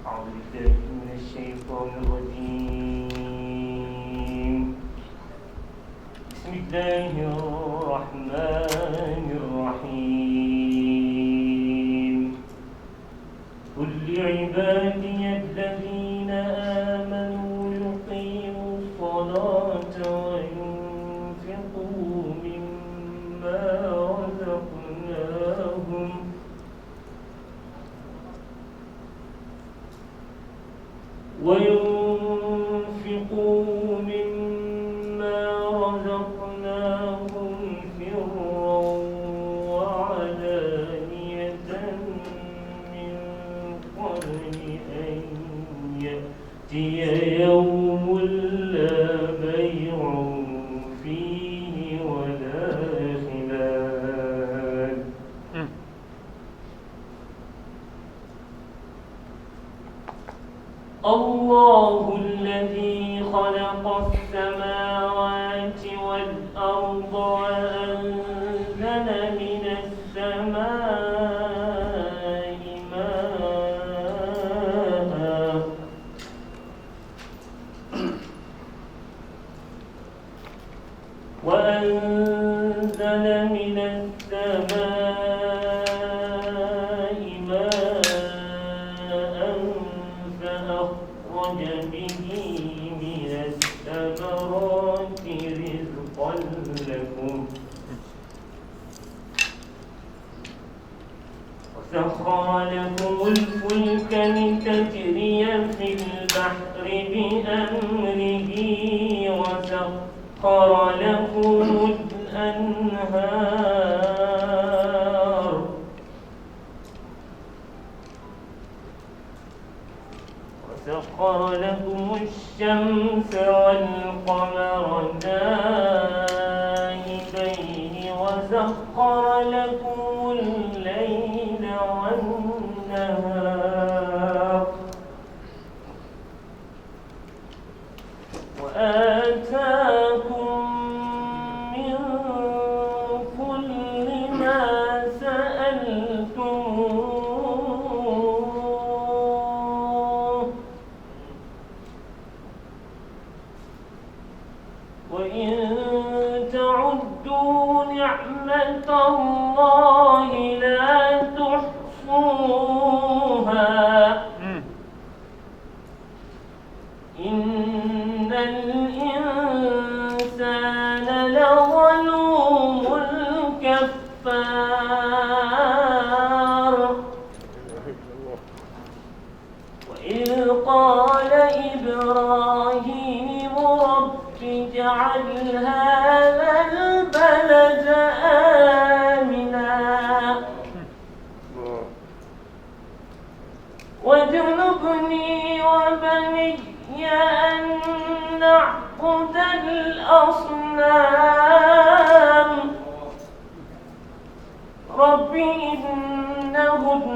أعوذ بالله من الشيطان الرجيم. بسم الله الرحمن الرحيم. قل لعبادي الذين آمنوا يقيموا الصلاة وينفقوا مما رزقناهم سرا وعلانية من قبل أن يأتي يوم لا بيع فيه ولا خلال. الله الذي خلق السماوات والأرض وأنزل من السماء ماء فأخرج به من الثمرات رزقا لكم وسخر لكم الفلك لتجري في البحر بأمره وسخر لكم الأنهار وسخر لكم الشمس والقمر دائبين وسخر لكم الليل والنهار وآتاكم من كل ما سألتموه وإن تعدوا نعمة الله لا تحصوها إن الإنسان لظلوم كفار. وإذ قال إبراهيم رب اجعل هذا البلد آمنا واجنبني وبني أن نعبد الأصنام رب إنهن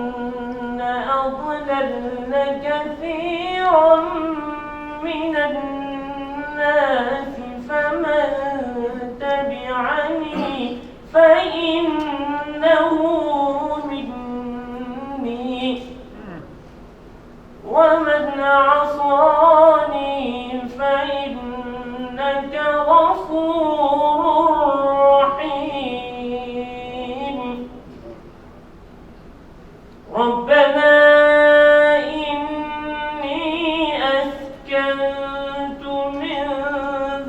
أضللن كثيرا من الناس فمن تبعني فإنه مني ومن عصاني فإنك غفور رحيم. ربنا إني أسكنت من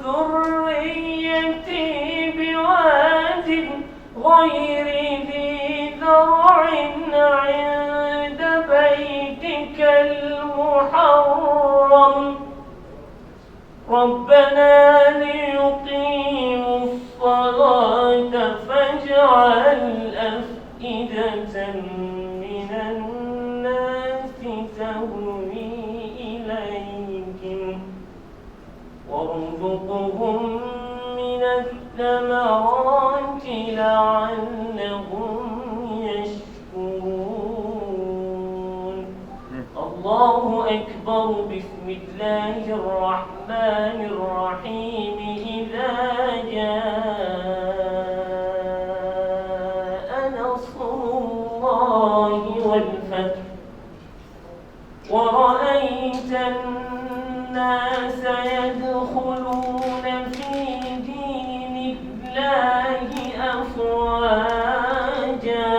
ذريتي بواد غير ذي ذرع عند بيتك المحرم ربنا ليقيموا الصلاة فاجعل أفئدة من الناس تهوي إليهم وارزقهم من الثمرات لعلهم يشكرون. الله أكبر. بسم الله الرحمن الرحيم. إذا جاء ورأيت الناس يدخلون في دين الله أفواجا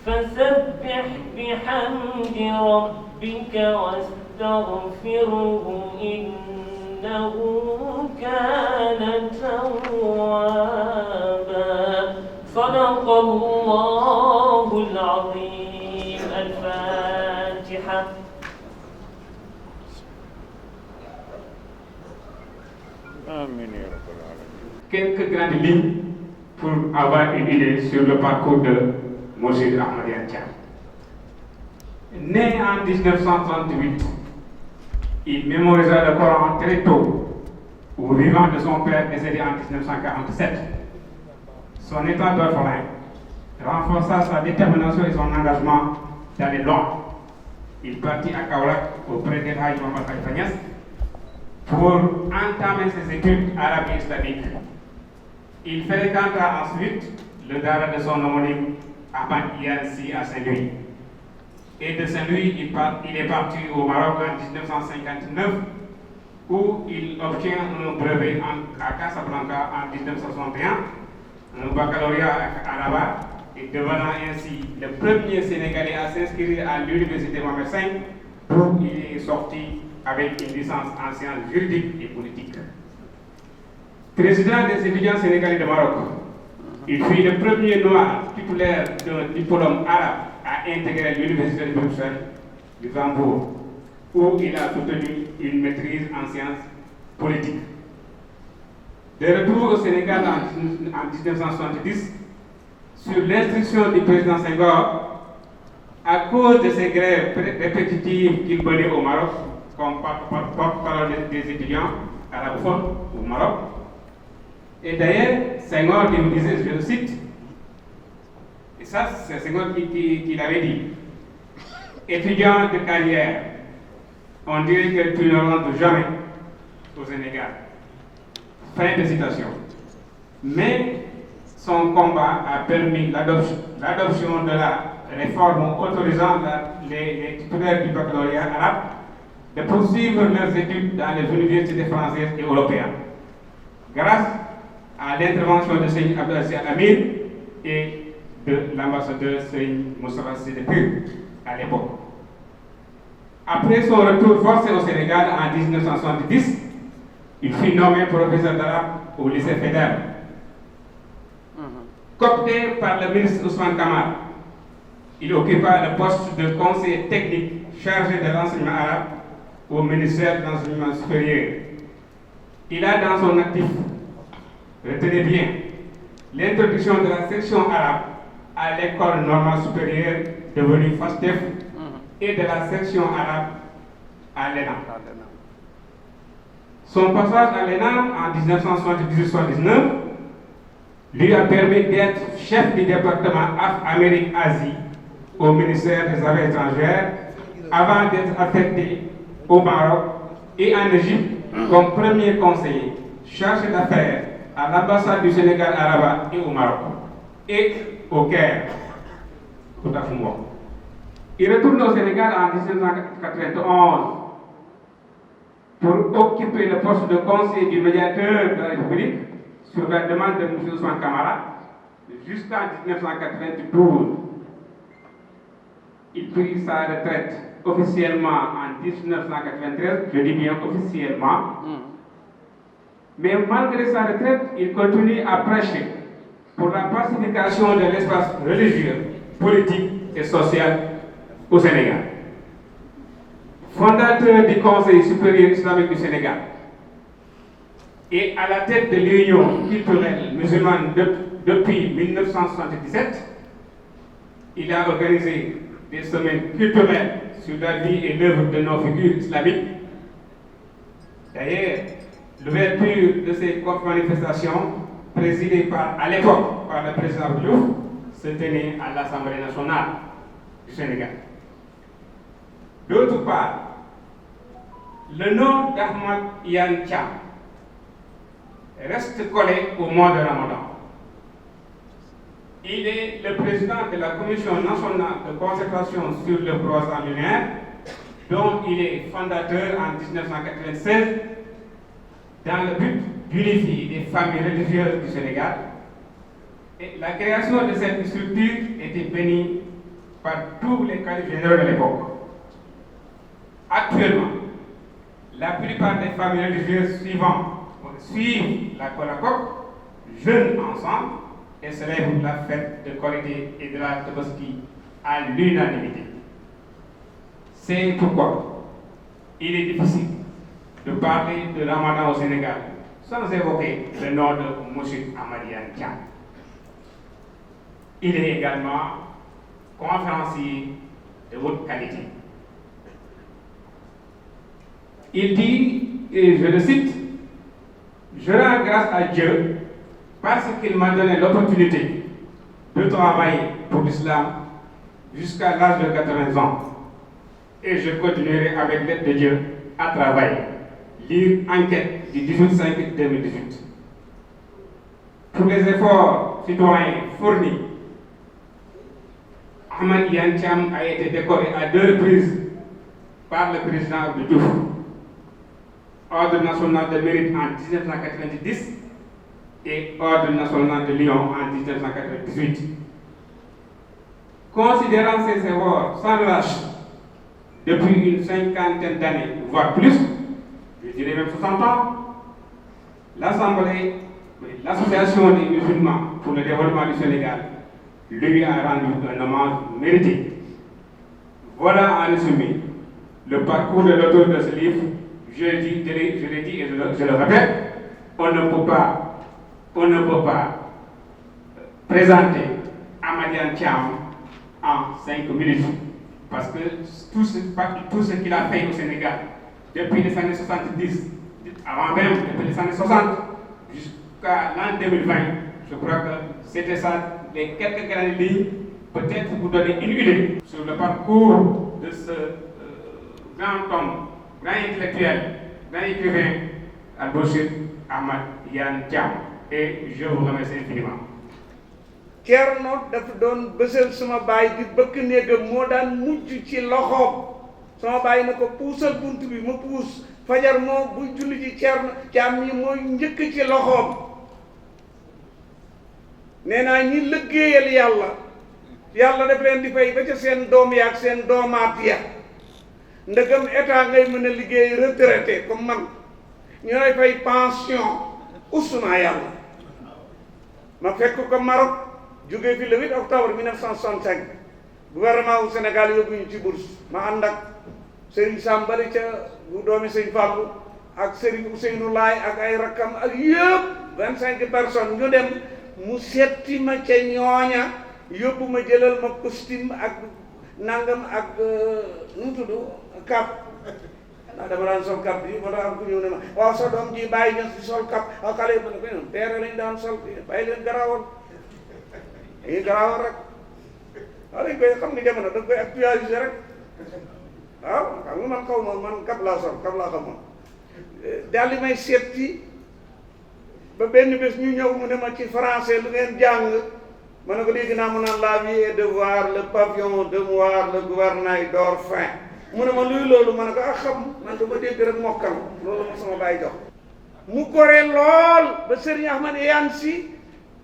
فسبح بحمد ربك واستغفره إنه كان توابا صدق الله العظيم. الفاتحة. Quelques grandes lignes pour avoir une idée sur le parcours de Mourchid Ahmad Thiam. Né en 1938, il mémorisa le Coran très tôt, au vivant de son père décédé en 1947. Son état d'orphelin renforça sa détermination et son engagement d'aller loin. Il partit à Kaolack auprès d'El Hadj Mohamed Khalifa Niass pour entamer ses études arabes et islamiques. Il fréquenta ensuite le dara de son homonyme Ahmad Yansi à Saint-Louis. Et de Saint-Louis, il est parti au Maroc en 1959 où il obtient un brevet à Casablanca en 1961, un baccalauréat à Rabat, et devenant ainsi le premier Sénégalais à s'inscrire à l'université Mohamed V, d'où il est sorti avec une licence en sciences juridiques et politiques. Président des étudiants sénégalais de Maroc, il fut le premier noir titulaire d'un diplôme arabe à intégrer l'université de Bruxelles, Luxembourg, où il a soutenu une maîtrise en sciences politiques. De retour au Sénégal en 1970, sur l'instruction du président Senghor, à cause de ces grèves répétitives qu'il menait au Maroc, comme porte-parole des étudiants arabophones au Maroc. Et d'ailleurs, Senghor lui disait, je le cite, et ça c'est Senghor qui l'avait dit, étudiant de carrière, on dirait que tu ne rentres jamais au Sénégal. Fin de citation. Mais son combat a permis l'adoption de la réforme autorisant les titulaires du baccalauréat arabe de poursuivre leurs études dans les universités françaises et européennes, grâce à l'intervention de Seigne Abdelaziz Amir et de l'ambassadeur Seigne Moustapha Sédépur à l'époque. Après son retour forcé au Sénégal en 1970, il fut nommé professeur d'arabe au lycée fédéral. Coopté par le ministre Ousmane Camara, il occupa le poste de conseiller technique chargé de l'enseignement arabe au ministère de l'enseignement supérieur. Il a dans son actif, retenez bien, l'introduction de la section arabe à l'école normale supérieure devenue FASTEF et de la section arabe à l'ENA. Son passage à l'ENA en 1978-79 lui a permis d'être chef du département Amérique-Asie au ministère des Affaires étrangères avant d'être affecté au Maroc et en Égypte comme premier conseiller chargé d'affaires à l'ambassade du Sénégal à Rabat et au Maroc et au Caire. Il retourne au Sénégal en 1991 pour occuper le poste de conseiller du médiateur de la République sur la demande de M. Ousmane Camara jusqu'en 1992. Il prit sa retraite officiellement en 1993, je dis bien officiellement, mais malgré sa retraite, il continue à prêcher pour la pacification de l'espace religieux, politique et social au Sénégal. Fondateur du Conseil supérieur islamique du Sénégal et à la tête de l'Union culturelle musulmane depuis 1977, il a organisé des semaines culturelles sur la vie et l'œuvre de nos figures islamiques. D'ailleurs, l'ouverture de ces manifestations, présidée à l'époque par le président Diouf, se tenait à l'Assemblée nationale du Sénégal. D'autre part, le nom d'Ahmad Iyane Thiam reste collé au mois de Ramadan. Il est le président de la Commission nationale de concertation sur le croissant lunaire dont il est fondateur en 1996 dans le but d'unifier les familles religieuses du Sénégal. Et la création de cette structure était bénie par tous les califes généraux de l'époque. Actuellement, la plupart des familles religieuses suivent la Colacoque, jeûnent ensemble et célèbrent la fête de Korité et de la Tabaski à l'unanimité. C'est pourquoi il est difficile de parler de Ramadan au Sénégal sans évoquer le nom de M. Ahmad Iyane Thiam. Il est également conférencier de haute qualité. Il dit, et je le cite, « Je rends grâce à Dieu parce qu'il m'a donné l'opportunité de travailler pour l'islam jusqu'à l'âge de 80 ans. Et je continuerai avec l'aide de Dieu à travailler. » Lire enquête du 18/5/2018. Pour les efforts citoyens fournis, Ahmad Iyane Thiam a été décoré à 2 reprises par le président Abdou Diouf. Ordre national de mérite en 1990 et Ordre national de Lion en 1998. Considérant ces efforts sans relâche depuis une 50aine d'années, voire plus, je dirais même 60 ans, l'Association des musulmans pour le développement du Sénégal lui a rendu un hommage mérité. Voilà en résumé le parcours de l'auteur de ce livre. Je l'ai dit et je le répète, on ne peut pas présenter Ahmad Iyane Thiam en 5 minutes parce que tout ce qu'il a fait au Sénégal depuis les années 70, avant même, depuis les années 60 jusqu'à l'an 2020, je crois que c'était ça, les quelques grandes lignes, peut-être vous donner une idée sur le parcours de ce grand homme, grand intellectuel, grand écrivain, Al-Bachir Ahmad Iyane Thiam. Et je vous remercie infiniment. Ceerno dafa doon bësal sama baay di bëkk néegam moo daan mujj ci loxoom sama baay na ko puusal bunt bi ma puus fajar moo buy julli ci Ceerno Thiam yi mooy njëkk ci loxoom. nee naa ñi liggéeyal yàlla daf leen di fay ba ca seen doom ya ak seen doomaat ya ndegam état ngay mën a liggéey retraité comme man ñu lay fay pension usuma yàlla ma fekk ko Maroc jógee fi le 8 octobre 1965 gouvernement wu Sénégal yóbbu ñu ci bourse ma ànd ak Serigne Sam Bari ca bu doomi Serigne Fallou ak Serigne Ousseynou Laay ak ay rakkam ak yëpp 25 personnes ñu dem mu setti ma ca ñooña yóbbu ma jëlal ma costume ak nangam ak nu mu tudd cap ndax dama daan sol cap bi moo tax am ku ñëw ne ma waaw sa doom ji bàyyi ñu si sol cap waaw xale yi ba ne ko ñoom teere lañ daan sol bàyyi leen garaawal dañuy garaawal rek waaw dañ koy xam nga jamono da koy actualiser rek waaw xam nga man xaw ma man cap laa sol cap laa xamoon daal di may seeti ba benn bés ñu ñëw mu ne ma ci français lu ngeen jàng ma ne ko léegi naa mu naan la vie est de voir le pavillon de voir le gouvernail d'Orphin mu ne ma luy loolu ma ne ko xam man dama dégg rek mokkal loolu ma sama baay jox mu gore lool ba Serigne Ahmad Iyane Sy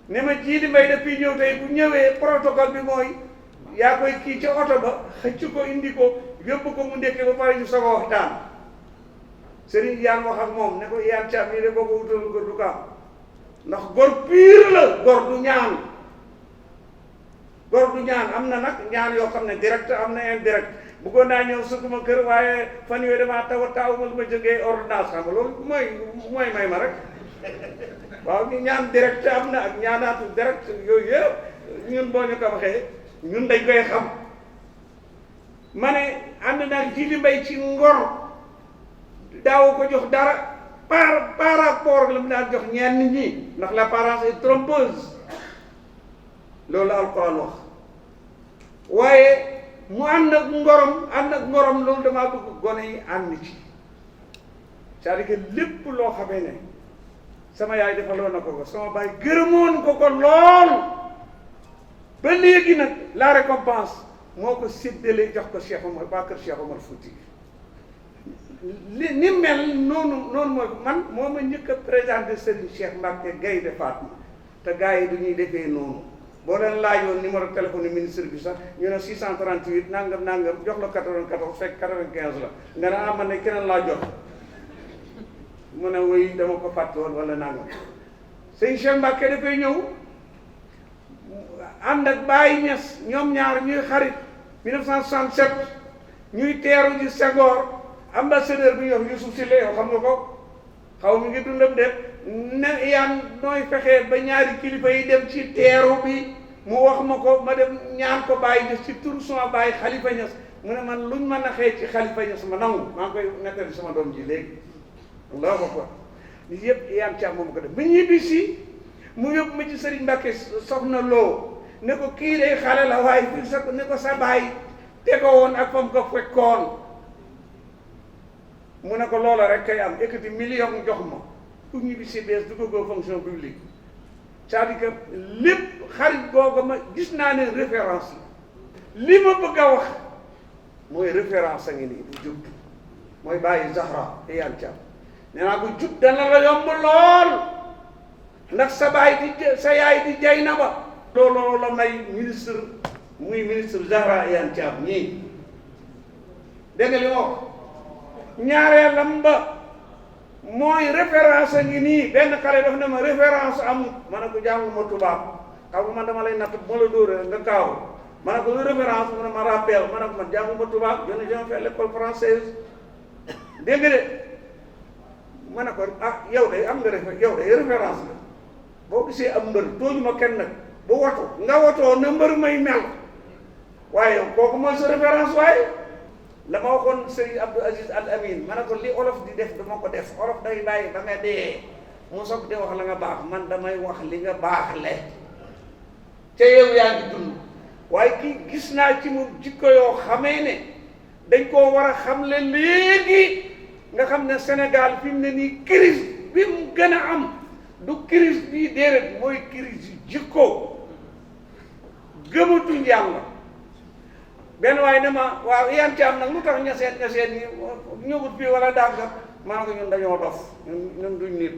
ne ma Djily Mbaye daf fi ñëw tey bu ñëwee protocole bi mooy yaa koy kii ca oto ba xëcc ko indi ko yóbbu ko mu ndekkee ba pare ñu soog a waxtaan Serigne Iyane wax ak moom ne ko Iyane Thiam yi de boo ko wutal ko du kaam ndax gor pire la gor du ñaan am na nag ñaan yoo xam ne direct am na indirect bëggoon naa ñëw sukuma kër waaye fan yooyu damaa taw ma lu ma jógee ordonnance xam nga loolu mooy may ma rek waaw ñu ñaan direct am na ak ñaanaatu direct yooyu yëpp ñun boo ñu ko waxee ñun dañ koy xam ma ne ànd naa Djily Mbaye ci ngor daaw ko jox dara par rapport la mu daan jox ñenn ñi ndax l'apparence est trompeuse loolu la Alxuraan wax waaye mu ànd ak ngorom loolu damaa bëgg gone yi ànd ci c'est-à-dire que lépp loo xamee ne sama yaay defaloon na ko sama baay gërëmoon ko lool ba léegi nag la récompense moo ko séddale jox ko Cheikh Omar ba kër Cheikh Omar Fouti ni mel noonu mooy man moo ma njëkk a présenté Serigne Cheikh Mbacke Gaynde Fatma te gars yi du ñuy defee noonu boo leen laajoon numéro téléphone ministre bi sax ñu ne 638 nangam jox la 94 fekk 95 la nga ne man ne keneen laa jot mu ne woy dama ko fàtte woon wala nangam Serigne Cheikh Mbacke dafay ñëw ànd ak Baye Niass ñoom ñaar ñuy xarit 1967 ñuy teeru ji Senghor ambassadeur bi ñuy wax Youssouf Sile yow xam nga ko xaw mi ngi dundam de ne yaan nooy fexee ba ñaari kilifa yi dem ci teeru bi mu wax ma ko ma dem ñaan ko Baye Niass ci turu sama Baye Khalifa Niass mu ne man luñ mën a xëy ci Khalifa Niass ma nangu maa ngi koy nettali sama doom ji léegi Allahu akbar li yëpp yaan càmm moom ko def ba ñibbi si mu yóbbu ma ci Serigne Mbacke soxna Lo ne ko kii day xale la waaye fii sa ne ko sa baay te ko woon ak fam ko fekkoon mu ne ko loola rek kay am ekkati million jox ma pour ñu bi si bees du ko go fonction publique c'est-à-dire que lépp xarit googu ma gis naa ne référence la li ma bëgg a wax mooy référence a ngi nii bu jub mooy bàyyi Zahra te yaan cam nee naa ko jub dana la yomb lool ndax sa baay di sa yaay di jay na ba looloo la may ministre Zahra Iyane Thiam ñii dégg nga li ma wax ñaareelam ba mooy référence a ngi nii benn xale daf ne ma référence amul ma ne ko jànguma tubaab xam nga man dama lay natt bu ma la dóoree nga kaaw ma ne ko lu référence mu ne ma rappel ma ne ko man jànguma tubaab je n'ai jamais fait l'école française dégg nga de ma ne ko ah yow de am nga référence la boo gisee am mbër tooñu ma kenn nag bu watu nga watoo na mbër may mel waaye yow kooku mooy sa référence waaye la ma waxoon Serigne Abdou Aziz Al Amin ma ne ko li olof di def dama ko def olof day bàyyi ba nga dee mu soog di wax la nga baax man damay wax li nga baax le te yow yaa ngi dund waaye kii gis naa ci mu jikko yoo xamee ne dañ koo war a xamle léegi nga xam ne Sénégal fi mu ne nii crise bi mu gën a am du crise bii déedéet mooy crise yi jikko gëmatuñ yàlla benn waaye ne ma waaw Iyane Thiam nag lu tax ñaseen yi ñëwut fii wala dàgga maa ngi ñun dañoo dof ñun duñ nit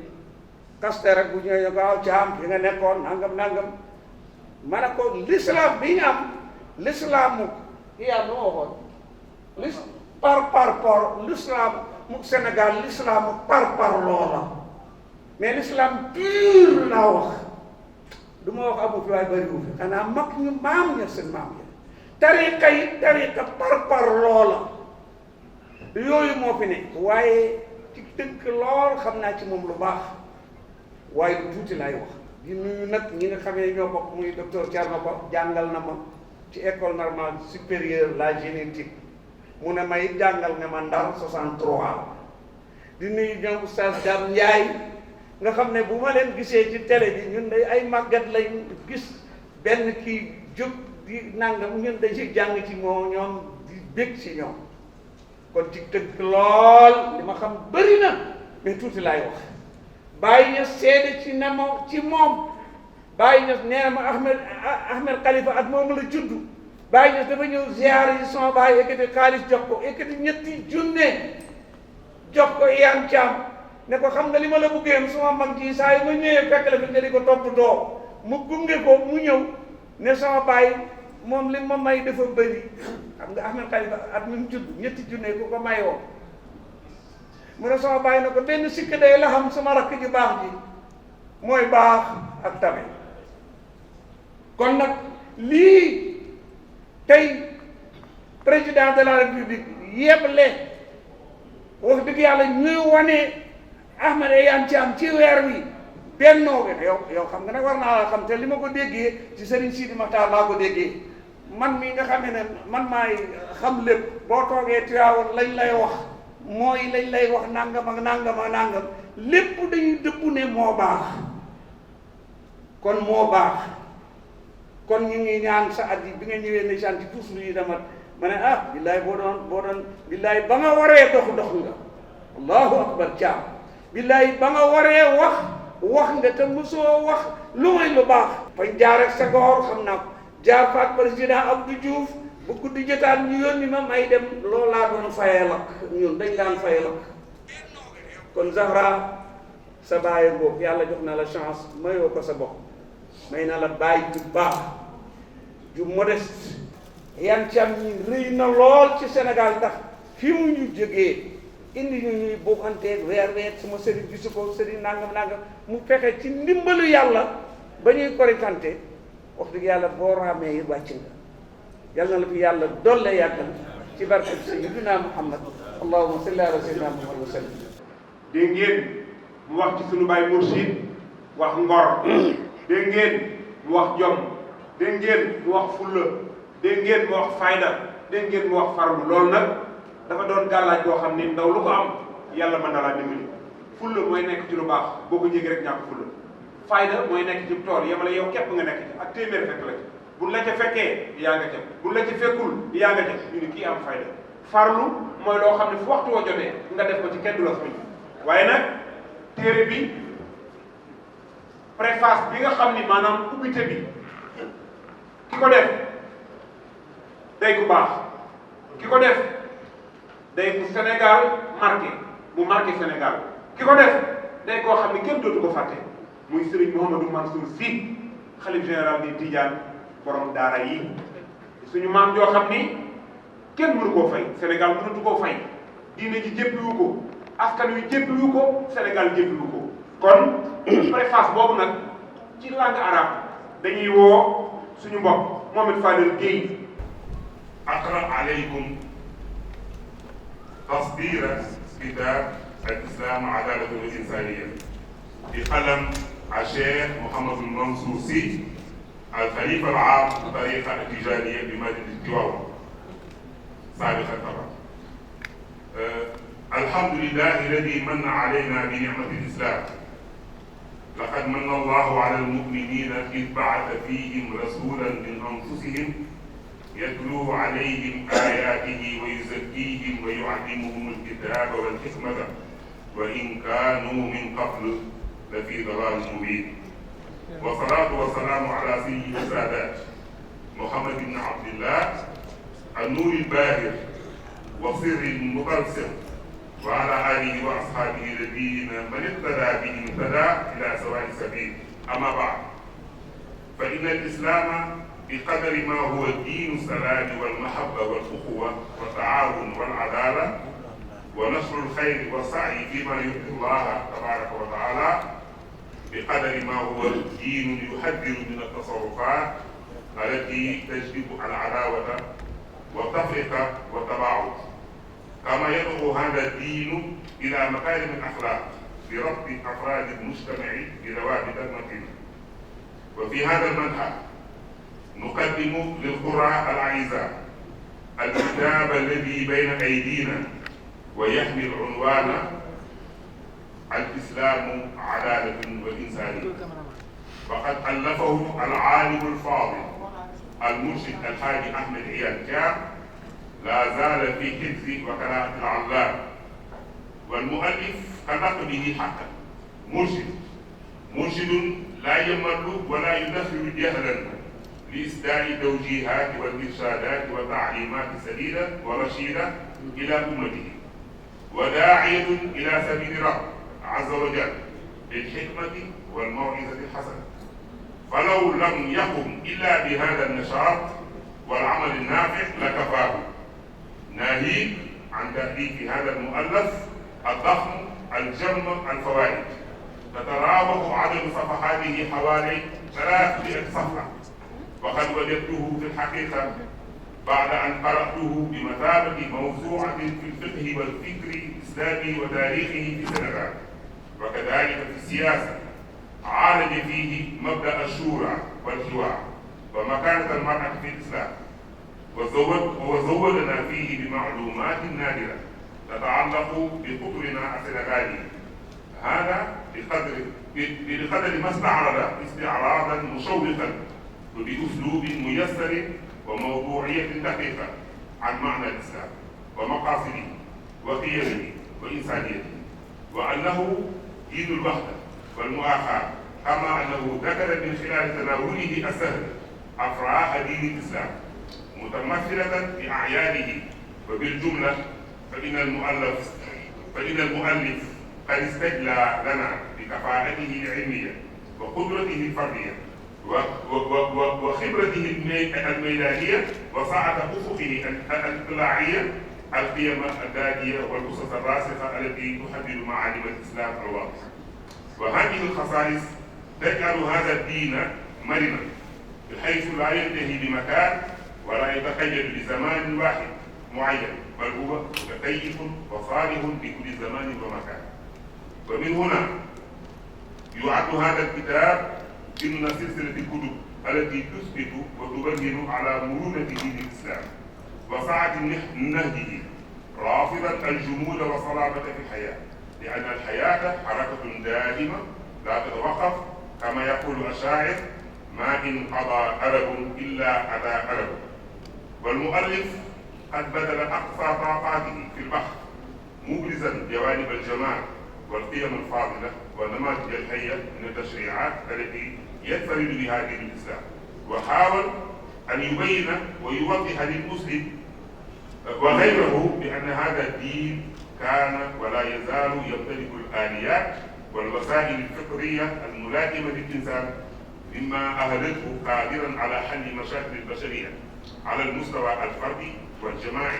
kaste rek bu ñëwee waaw Thiam fi nga nekkoon nangam ma ne ko l'islam bi ñu am l'islamu Iyane lu ma waxoon par l'islam mu Sénégal l'islamu par loola mais l'islam pur laa wax du ma wax amu fi waaye bëriwu fi xanaa mag ñu maam ña seen maam ya tariqa par loola yooyu moo fi ne waaye ci tënk lool xam naa ci moom lu baax waaye lu tuuti laay wax di nuyu nag ñi nga xamee ñoo bokk muy docteur Thierno Ba jàngal na ma ci école normale supérieure la génétique mu ne may jàngal ne ma Ndar 63 di nuyu ñoom Oustaz Dame Ndiaye nga xam ne bu ma leen gisee ci télé bi ñun day ay màggat lañ gis benn kii jóg di nangam ñun dañ ci jàng ci moo ñoom di bég ci ñoom kon ci tëgg lool li ma xam bëri na mais tuuti laay wax Baye Niass seede ci na ma ci moom Baye Niass nee na ma Ahmed Khalifa at moom la judd Baye Niass dafa ñëw ziyaare yi sama baay ekkati xaalis jox ko ekkati ñetti junne jox ko Iyane Thiam ne ko xam nga li ma la buggee sama mag ji saa yi ma ñëwee fekk la fi nga di ko toppatoo mu gunge ko mu ñëw ne sama baay moom li ma may dafa bëri xam nga Ahmed Khalifa at mi mu judd ñetti junne ku ko mayoo mu ne sama baay ne ko benn sikk day la xam sama rakk ji baax ji mooy baax ak tabe kon nag lii tey président de la république yeble wax dëgg yàlla ñuy wane Ahmed Iyane Thiam ci weer wi bennoo bi yow xam nga nag war naa la xam te li ma ko déggee ci Serigne Sidi Makhtar laa ko déggee man mi nga xamee ne man maay xam lépp boo toogee Tiwaawan lañ lay wax mooy lañ lay wax nangam ak nangam lépp dañuy dëpp ne moo baax kon moo baax kon ñu ngi ñaan sa at yi bi nga ñëwee ne sant tous yi dama ma ne billaay boo doon billaay ba nga waree dox nga allahu akbar Thiam billaay ba nga waree wax nga te mosoo wax lu may lu baax fañ jaar ak Senghor xam naa ko jaar fa ak président Abdou Diouf bu guddi jotaan ñu yónni ma may dem loolaa doon fayee lakk ñun dañ daan fayee lakk kon Zahra sa bàyyi boobu yàlla jox na la chance mayoo ko sa bopp may na la bàyyi ju baax ju modeste yan cam ñi rëy na lool ci Sénégal ndax fi mu ñu jógee indi ñu ñuy buuxanteeg weer suma sëriñ gisu ko sëriñ nangam mu fexe ci ndimbalu yàlla ba ñuy koritante wax dëgg yàlla boo raamee yi wàcc nga yàlla na la fi yàlla dolle yàggal ci barke sayyidina Muhammad allahumma salli ala sayyidina Muhammad wa sallim. dégg ngeen mu wax ci sunu baay Mursid wax ngor dégg ngeen mu wax jom dégg ngeen mu wax fulla dégg ngeen mu wax fayda dégg ngeen mu wax farlu loolu nag dafa doon gàllaaj boo xam ni ndaw lu ko am yàlla mën na laa dimbali fulla mooy nekk ci lu baax boo ko jéggi rek ñàkk fulla fayda mooy nekk ci tool yamale yow képp nga nekk ci ak téeméer fekk la ci buñ la ca fekkee yaa nga ca buñ la ca fekkul yaa nga ca ñu ni kii am fayda farlu mooy loo xam ne fu waxtu woo jotee nga def ko ci kenn du la soññ waaye nag téere bi préface bi nga xam ni maanaam ubbite bi ki ko def day ku baax ki ko def day ku Sénégal mu marqué Sénégal ki ko def day koo xam ni kenn dootu ko fàtte muy Serigne Mouhamadou Mansour Sy xalif général di Tidiane borom daara yi suñu maam joo xam ni kenn mënu koo fay Sénégal mënatu koo fay diine ji jéppiwu ko askan wi jéppiwu ko Sénégal jéppiwu ko kon préface boobu nag ci langue arabe dañuy woo suñu mbokk Mohamed Fadel Guèye. أقرأ عليكم تصدير كتاب الإسلام عدالة والإنسانية بقلم الشيخ محمد المنصور سي الخليفة العام للطريقة التجارية بمدينة الجوار سابقا طبعا. الحمد لله الذي من علينا بنعمة الإسلام. لقد من الله على المؤمنين إذ بعث فيهم رسولا من أنفسهم يتلو عليهم آياته ويزكيهم ويعلمهم الكتاب والحكمة وإن كانوا من قبل لفي ضلال مبين. والصلاة والسلام على سيد السادات محمد بن عبد الله النور الباهر وسر المطلسم وعلى آله وأصحابه الذين من اقتدى بهم اهتدى إلى سواء السبيل. أما بعد، فإن الإسلام بقدر ما هو دين السلام والمحبة والأخوة والتعاون والعدالة ونشر الخير والسعي فيما يرضي الله تبارك وتعالى، بقدر ما هو دين يحذر من التصرفات التي تجلب العداوة والتفرقة والتباعد، كما يدعو هذا الدين إلى مكارم الأخلاق بربط أفراد المجتمع بروابط متينة. وفي هذا المنهج نقدم للقراء الأعزاء الكتاب الذي بين أيدينا ويحمل العنوان الإسلام عدالة والإنسانية، وقد ألفه العالم الفاضل المرشد الحاج أحمد عياد كام، لا زال في حفظ وقراءة العلام، والمؤلف خلق به حقا مرشد لا يمل ولا يدخل جهلا لإسداء توجيهات والإرشادات والتعليمات سديدة ورشيدة إلى أمته، وداعية إلى سبيل رب عز وجل بالحكمة والموعظة الحسنة. فلو لم يقم إلا بهذا النشاط والعمل النافع لكفاه، ناهيك عن تأليف هذا المؤلف الضخم الجم الفوائد. تتراوح عدد صفحاته حوالي 300 صفحة، وقد وجدته في الحقيقة بعد أن قرأته بمثابة موسوعة في الفقه والفكر الإسلامي وتاريخه في السنغال، وكذلك في السياسة. عالج فيه مبدأ الشورى والحوار ومكانة المرأة في الإسلام، وزودنا فيه بمعلومات نادرة تتعلق بقطرنا السنغالي، هذا بقدر ما استعرض استعراضا مشوقا وبأسلوب ميسر وموضوعية دقيقة عن معنى الإسلام ومقاصده وقيمه وإنسانيته، وأنه دين الوحدة والمؤاخاة، كما أنه ذكر من خلال تناوله السهل أفراح دين الإسلام، متمثلة في أعياده. وبالجملة فإن المؤلف قد استجلى لنا بكفاءته العلمية وقدرته الفردية وخبرته الميدانية وسعة أفقه الاطلاعية القيم الذاتية والأسس الراسخة التي تحدد معالم الإسلام الواضحة. وهذه الخصائص تجعل هذا الدين مرنا بحيث لا ينتهي بمكان ولا يتقيد بزمان واحد معين، بل هو متكيف وصالح لكل زمان ومكان. ومن هنا يعد هذا الكتاب ضمن سلسلة الكتب التي تثبت وتبين على مرونة دين الإسلام وسعة نهجه، رافضا الجمود والصلابة في الحياة، لأن الحياة حركة دائمة لا تتوقف، كما يقول الشاعر: ما إن قضى ألب إلا أتى ألب. والمؤلف قد بذل أقصى طاقاته في البحث، مبرزا جوانب الجمال والقيم الفاضلة والنماذج الحية من التشريعات التي ينفرد بها دين الإسلام، وحاول أن يبين ويوضح للمسلم وغيره بأن هذا الدين كان ولا يزال يمتلك الآليات والوسائل الفطرية الملائمة للإنسان، مما أهلته قادرا على حل مشاكل البشرية على المستوى الفردي والجماعي،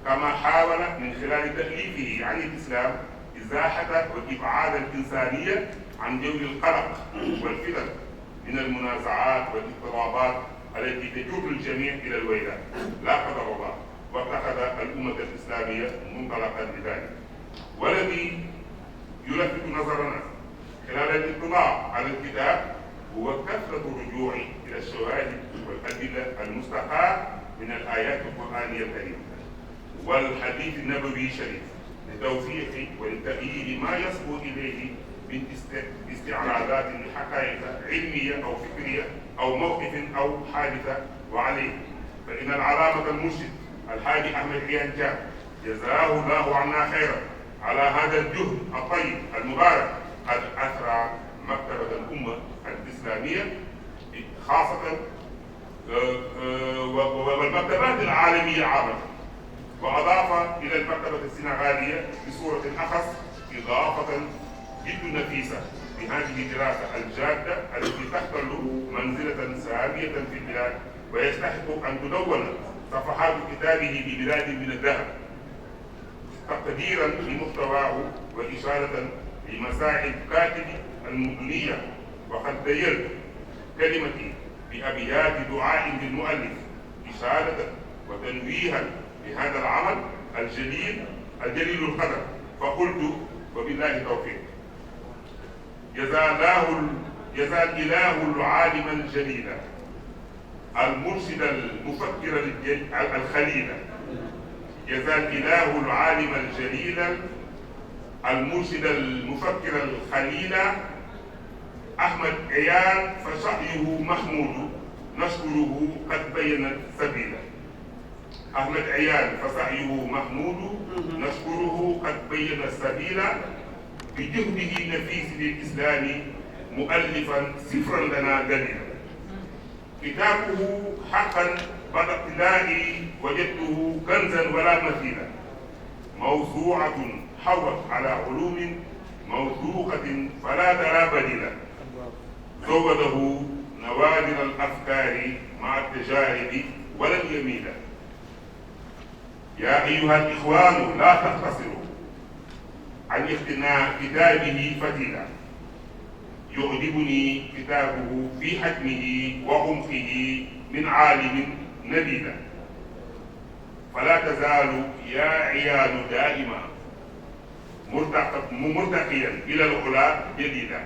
كما حاول من خلال تأليفه عن الإسلام إزاحة وإبعاد الإنسانية عن جو القلق والفتن من المنازعات والاضطرابات التي تجر الجميع إلى الويلات لا قدر الله، واتخذ الأمة الإسلامية منطلقا لذلك. والذي يلفت نظرنا خلال الاطلاع على الكتاب هو كثرة الرجوع إلى الشواهد والأدلة المستقاة من الآيات القرآنية الكريمة والحديث النبوي الشريف لتوثيق ولتأييد ما يصبو إليه من استعراضات لحقائق علمية أو فكرية أو موقف أو حادثة. وعليه فإن العلامة المرشد الحاج أحمد عيان جاب جزاه الله عنا خيرا على هذا الجهد الطيب المبارك قد أثرى مكتبة الأمة الإسلامية خاصة والمكتبات العالمية عامة، وأضاف إلى المكتبة السنغالية بصورة أخص إضافة جد نفيسة بهذه الدراسة الجادة التي تحتل منزلة سامية في البلاد، ويستحق أن تدون صفحات كتابه ببلاد من الذهب تقديرا لمحتواه وإشارة لمساعي الكاتب المدنية. وقد بينت كلمتي بأبيات دعاء للمؤلف إشارة وتنويها لهذا العمل الجليل القدر، فقلت وبالله التوفيق: جزا الإله العالم الجليل المرشد المفكر الخليل، جزا الإله العالم الجليل المرشد المفكر الخليل أحمد عيان فسعيه محمود نشكره قد بين سبيلا. أحمد عيان فسعيه محمود نشكره قد بين السبيل، بجهده النفيس للإسلام مؤلفا سفرا لنا دليلا. كتابه حقا بعد اطلاعي وجدته كنزا ولا مثيلا، موسوعة حوت على علوم موثوقة فلا ترى بديلا، زوده نوادر الأفكار مع التجارب ولن يميلا. يا أيها الإخوان لا تقتصروا عن اقتناء كتابه فتيلا، يعجبني كتابه في حجمه وعمقه من عالم نبيلا، فلا تزال يا عيال دائما مرتقيا إلى العلا جديدا،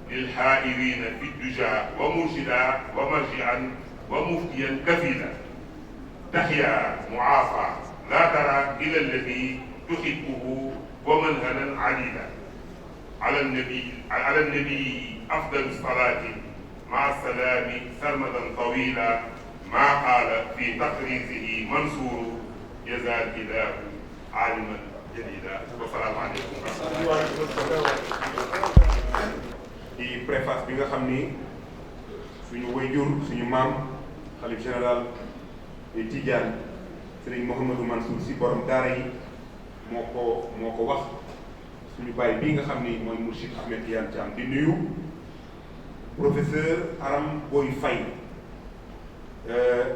للحائرين في الدجى ومرشدا ومرجعا ومفتيا كفيلا. تحيا معافى لا ترى إلى الذي تحبه ومنهلا عليلا. على النبي أفضل الصلاة مع السلام سرمدا طويلا، ما قال في تقريزه منصور جزا الإله عالما جديدا. والسلام عليكم ورحمة الله. di préface bi nga xam ni suñu wayjur suñu maam xalif général et Tidiane Serigne Mouhamadou Mansour Sy borom daara yi moo ko wax suñu baay bii nga xam ni mooy Mourchid Ahmed Tidiane Thiam di nuyu professeur Aram Boy Faye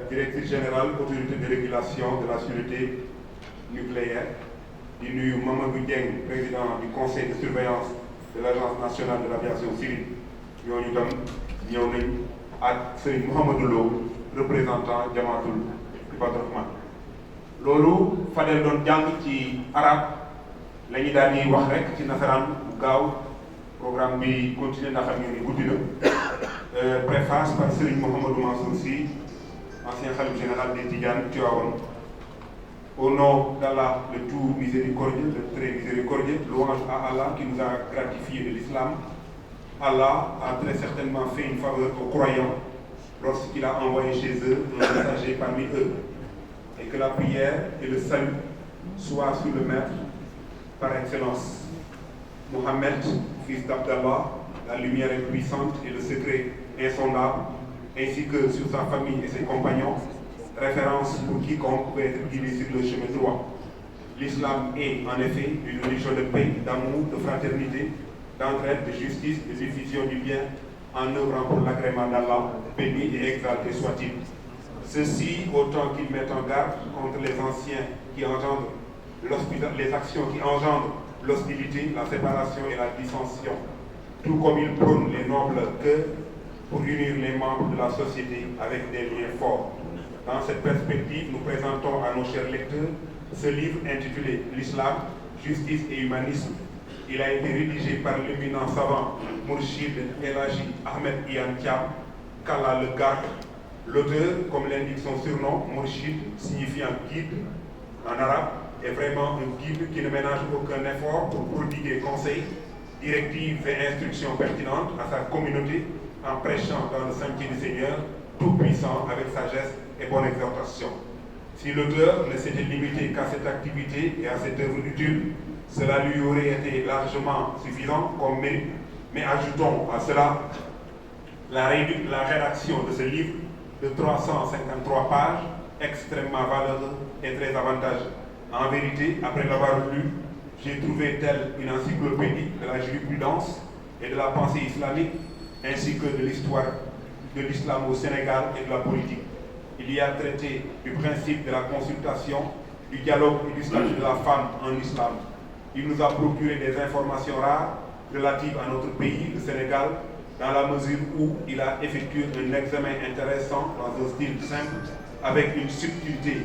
directrice générale autorité de régulation de la sécurité nucléaire di nuyu Mamadou Dieng président du conseil de surveillance de l'agence nationale de l'aviation civile ñooñu tam ñëw nañ ak Serigne Mouhamadou Lo représentant Jamaatul Ibadur Rahman loolu Fadel doon jàng ci arab la ñu daal di wax rek ci nasaraan bu gaaw programme bi continuer ndax xam ngeen ni guddi na préface par Serigne Mouhamadou Mansour Sy ancien khalife général des Tidianes Tivaouane. Au nom d'Allah, le tout miséricordieux, le très miséricordieux, louange à Allah qui nous a gratifié de l'islam. Allah a très certainement fait une faveur aux croyants lorsqu'il a envoyé chez eux un messager parmi eux. Et que la prière et le salut soient sur le maître par excellence. Mohammed, fils d'Abdallah, la lumière est puissante et le secret insondable, ainsi que sur sa famille et ses compagnons, référence pour quiconque peut être guidé sur le chemin droit. L'islam est en effet une religion de paix, d'amour, de fraternité, d'entraide, de justice, de diffusion du bien, en œuvrant pour l'agrément d'Allah, béni et exalté soit-il. Ceci autant qu'il met en garde contre les anciens qui engendrent les actions qui engendrent l'hostilité, la séparation et la dissension, tout comme il prône les nobles cœurs pour unir les membres de la société avec des liens forts. Dans cette perspective, nous présentons à nos chers lecteurs ce livre intitulé L'Islam, Justice et Humanisme. Il a été rédigé par l'éminent savant Mourchid El Hadji Ahmed Tidiane Thiam, qu'Allah le garde. L'auteur, comme l'indique son surnom, Mourchid, signifiant guide en arabe, est vraiment un guide qui ne ménage aucun effort pour prodiguer conseils, directives et instructions pertinentes à sa communauté en prêchant dans le sentier du Seigneur, tout-puissant avec sagesse et bonne exhortation. Si l'auteur ne s'était limité qu'à cette activité et à cette œuvre utile, cela lui aurait été largement suffisant comme mérite. Mais ajoutons à cela la rédaction de ce livre de 353 pages, extrêmement valeureux et très avantageux. En vérité, après l'avoir lu, j'ai trouvé telle une encyclopédie de la jurisprudence et de la pensée islamique, ainsi que de l'histoire de l'islam au Sénégal et de la politique. Il y a traité du principe de la consultation, du dialogue et du statut de la femme en islam. Il nous a procuré des informations rares relatives à notre pays, le Sénégal, dans la mesure où il a effectué un examen intéressant dans un style simple, avec une subtile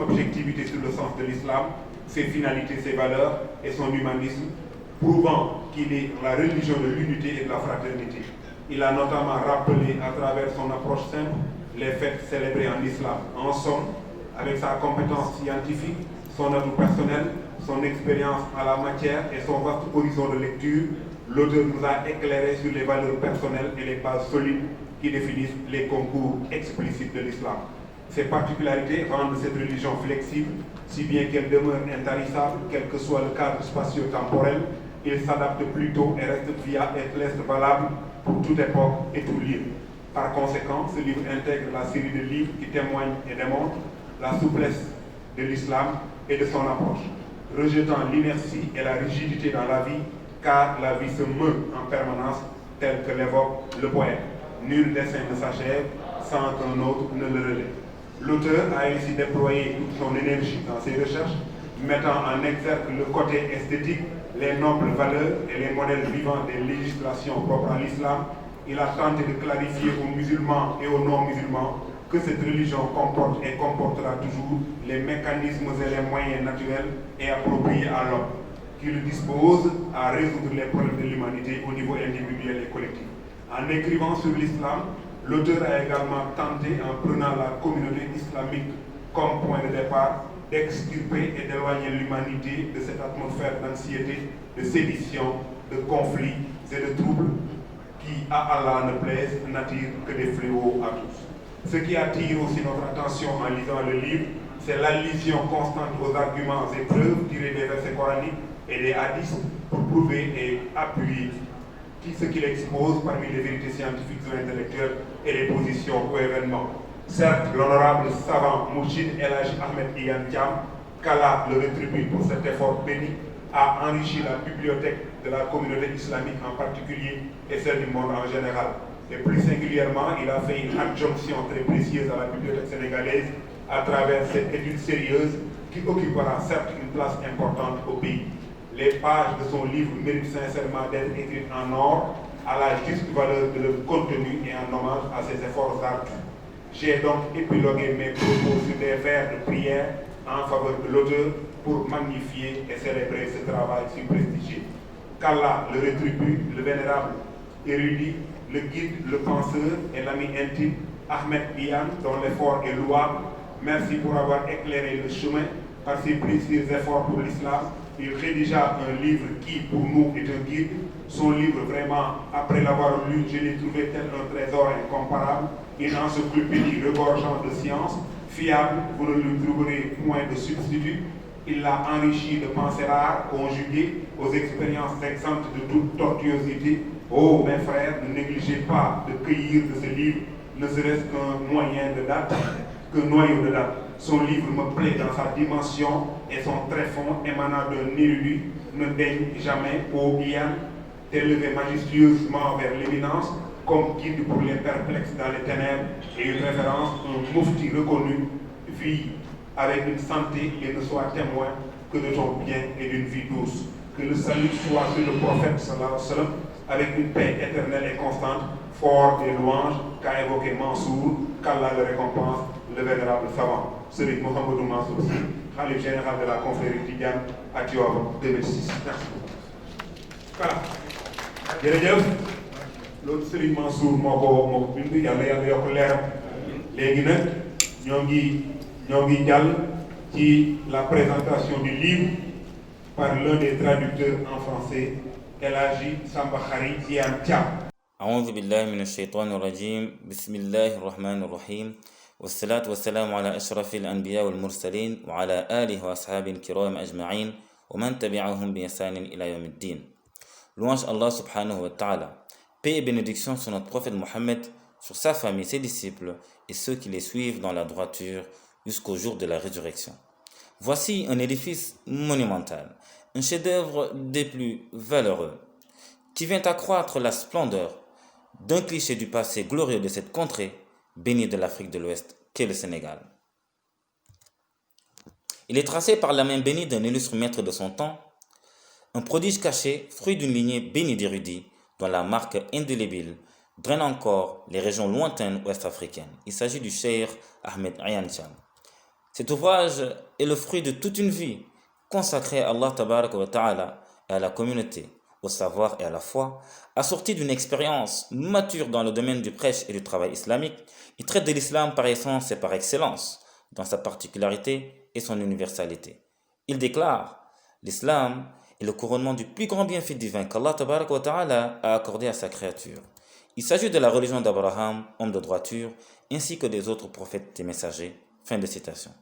objectivité sur le sens de l'islam, ses finalités, ses valeurs et son humanisme, prouvant qu'il est la religion de l'unité et de la fraternité. Il a notamment rappelé à travers son approche simple les fêtes célébrées en islam. En somme, avec sa compétence scientifique, son atout personnel, son expérience en la matière et son vaste horizon de lecture, l'auteur nous a éclairé sur les valeurs personnelles et les bases solides qui définissent les concours explicites de l'islam. Ces particularités rendent cette religion flexible, si bien qu'elle demeure intarissable, quel que soit le cadre spatio-temporel. Il s'adapte plutôt et reste valable pour toute époque et tout lieu. Par conséquent, ce livre intègre la série de livres qui témoignent et démontrent la souplesse de l'islam et de son approche, rejetant l'inertie et la rigidité dans la vie, car la vie se meut en permanence, tel que l'évoque le poète. Nul dessein ne s'achève sans qu'un autre ne le relève. L'auteur a ainsi déployé toute son énergie dans ses recherches, mettant en exergue le côté esthétique, les nobles valeurs et les modèles vivants des législations propres à l'islam. Il a tenté de clarifier aux musulmans et aux non-musulmans que cette religion comporte et comportera toujours les mécanismes et les moyens naturels et appropriés à l'homme, qui le dispose à résoudre les problèmes de l'humanité au niveau individuel et collectif. En écrivant sur l'islam, l'auteur a également tenté, en prenant la communauté islamique comme point de départ, d'extirper et d'éloigner l'humanité de cette atmosphère d'anxiété, de sédition, de conflits et de troubles qui, à Allah ne plaise, n'attirent que des fléaux à tous. Ce qui attire aussi notre attention en lisant le livre, c'est l'allusion constante aux arguments et preuves tirés des versets coraniques et des hadiths pour prouver et appuyer ce qu'il expose parmi les vérités scientifiques ou intellectuelles et les positions ou événements. Certes, l'honorable savant Mourchid El Hadji Ahmed Iyane Thiam, qu'Allah le rétribue pour cet effort béni, a enrichi la bibliothèque de la communauté islamique en particulier et celle du monde en général. Et plus singulièrement, il a fait une adjonction très précieuse à la bibliothèque sénégalaise à travers cette étude sérieuse qui occupera certes une place importante au pays. Les pages de son livre méritent sincèrement d'être écrites en or, à la juste valeur de leur contenu et en hommage à ses efforts ardus. J'ai donc épilogué mes propos sur des vers de prière en faveur de l'auteur pour magnifier et célébrer ce travail si prestigieux. Qu'Allah le rétribue, le vénérable érudit, le guide, le penseur et l'ami intime Ahmed Iyane, dont l'effort est louable. Merci pour avoir éclairé le chemin par ses précieux efforts pour l'islam. Il rédigea un livre qui, pour nous, est un guide. Son livre, vraiment, après l'avoir lu, je l'ai trouvé tel un trésor incomparable, une encyclopédie regorgeant de science, fiable, vous ne lui trouverez point de substitut. Il l'a enrichi de pensées rares, conjuguées aux expériences exemptes de toute tortuosité. Oh, mes frères, ne négligez pas de cueillir de ce livre, ne serait-ce qu'un moyen de date, qu'un noyau de date. Son livre me plaît dans sa dimension et son tréfonds émanant d'un érudit ne daigne jamais, ô Iyane, t'élever majestueusement vers l'éminence comme guide pour les perplexes dans les ténèbres et une référence, un moufti reconnu, vit avec une santé et ne soit témoin que de ton bien et d'une vie douce. Que le salut soit sur le prophète sallallahu alayhi wa sallam avec une paix éternelle et constante, fort des louanges qu'a évoqué Mansour, qu'Allah le récompense, le vénérable savant. Serigne Mouhamadou Mansour Sy, khalife général de la confrérie Tidiane à Tivaouane 2006. Merci. Voilà. jërëjëf loolu Serigne Mansour moo ko bind yàlla yokk leeram léegi nag ñoo ngi jàll ci la présentation du livre par l'un des traducteurs en français, El Hadji Samba Khary Iyane Thiam. أعوذ بالله من الشيطان الرجيم بسم الله الرحمن الرحيم والصلاة والسلام على أشرف الأنبياء والمرسلين وعلى آله وأصحابه الكرام أجمعين ومن تبعهم بإحسان إلى يوم الدين. Louange Allah subhanahu wa ta'ala. Paix et bénédiction sur notre prophète Mohammed, sur sa famille, ses disciples et ceux qui les suivent dans la droiture jusqu'au jour de la résurrection. Voici un édifice monumental, un chef-d'œuvre des plus valeureux, qui vient accroître la splendeur d'un cliché du passé glorieux de cette contrée bénie de l'Afrique de l'Ouest qu'est le Sénégal. Il est tracé par la main bénie d'un illustre maître de son temps, un prodige caché, fruit d'une lignée bénie d'érudits, dont la marque indélébile draine encore les régions lointaines ouest-africaines. Il s'agit du Cheikh Ahmed Iyane Thiam. Cet ouvrage est le fruit de toute une vie consacrée à Allah tabaraka wa ta'ala et à la communauté, au savoir et à la foi, assorti d'une expérience mature dans le domaine du prêche et du travail islamique. Il traite de l'islam par essence et par excellence, dans sa particularité et son universalité. Il déclare: l'islam est le couronnement du plus grand bienfait divin qu'Allah tabaraka wa ta'ala a accordé à sa créature. Il s'agit de la religion d'Abraham, homme de droiture, ainsi que des autres prophètes et messagers. Fin de citation.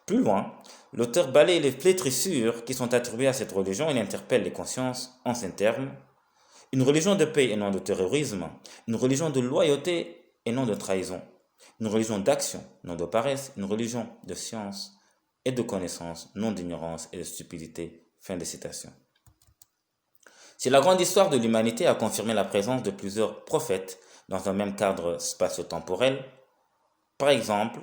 Plus loin, l'auteur balaye les flétrissures qui sont attribuées à cette religion et interpelle les consciences en ces termes: une religion de paix et non de terrorisme, une religion de loyauté et non de trahison, une religion d'action, non de paresse, une religion de science et de connaissance, non d'ignorance et de stupidité. Fin de citation. Si la grande histoire de l'humanité a confirmé la présence de plusieurs prophètes dans un même cadre spatio-temporel, par exemple,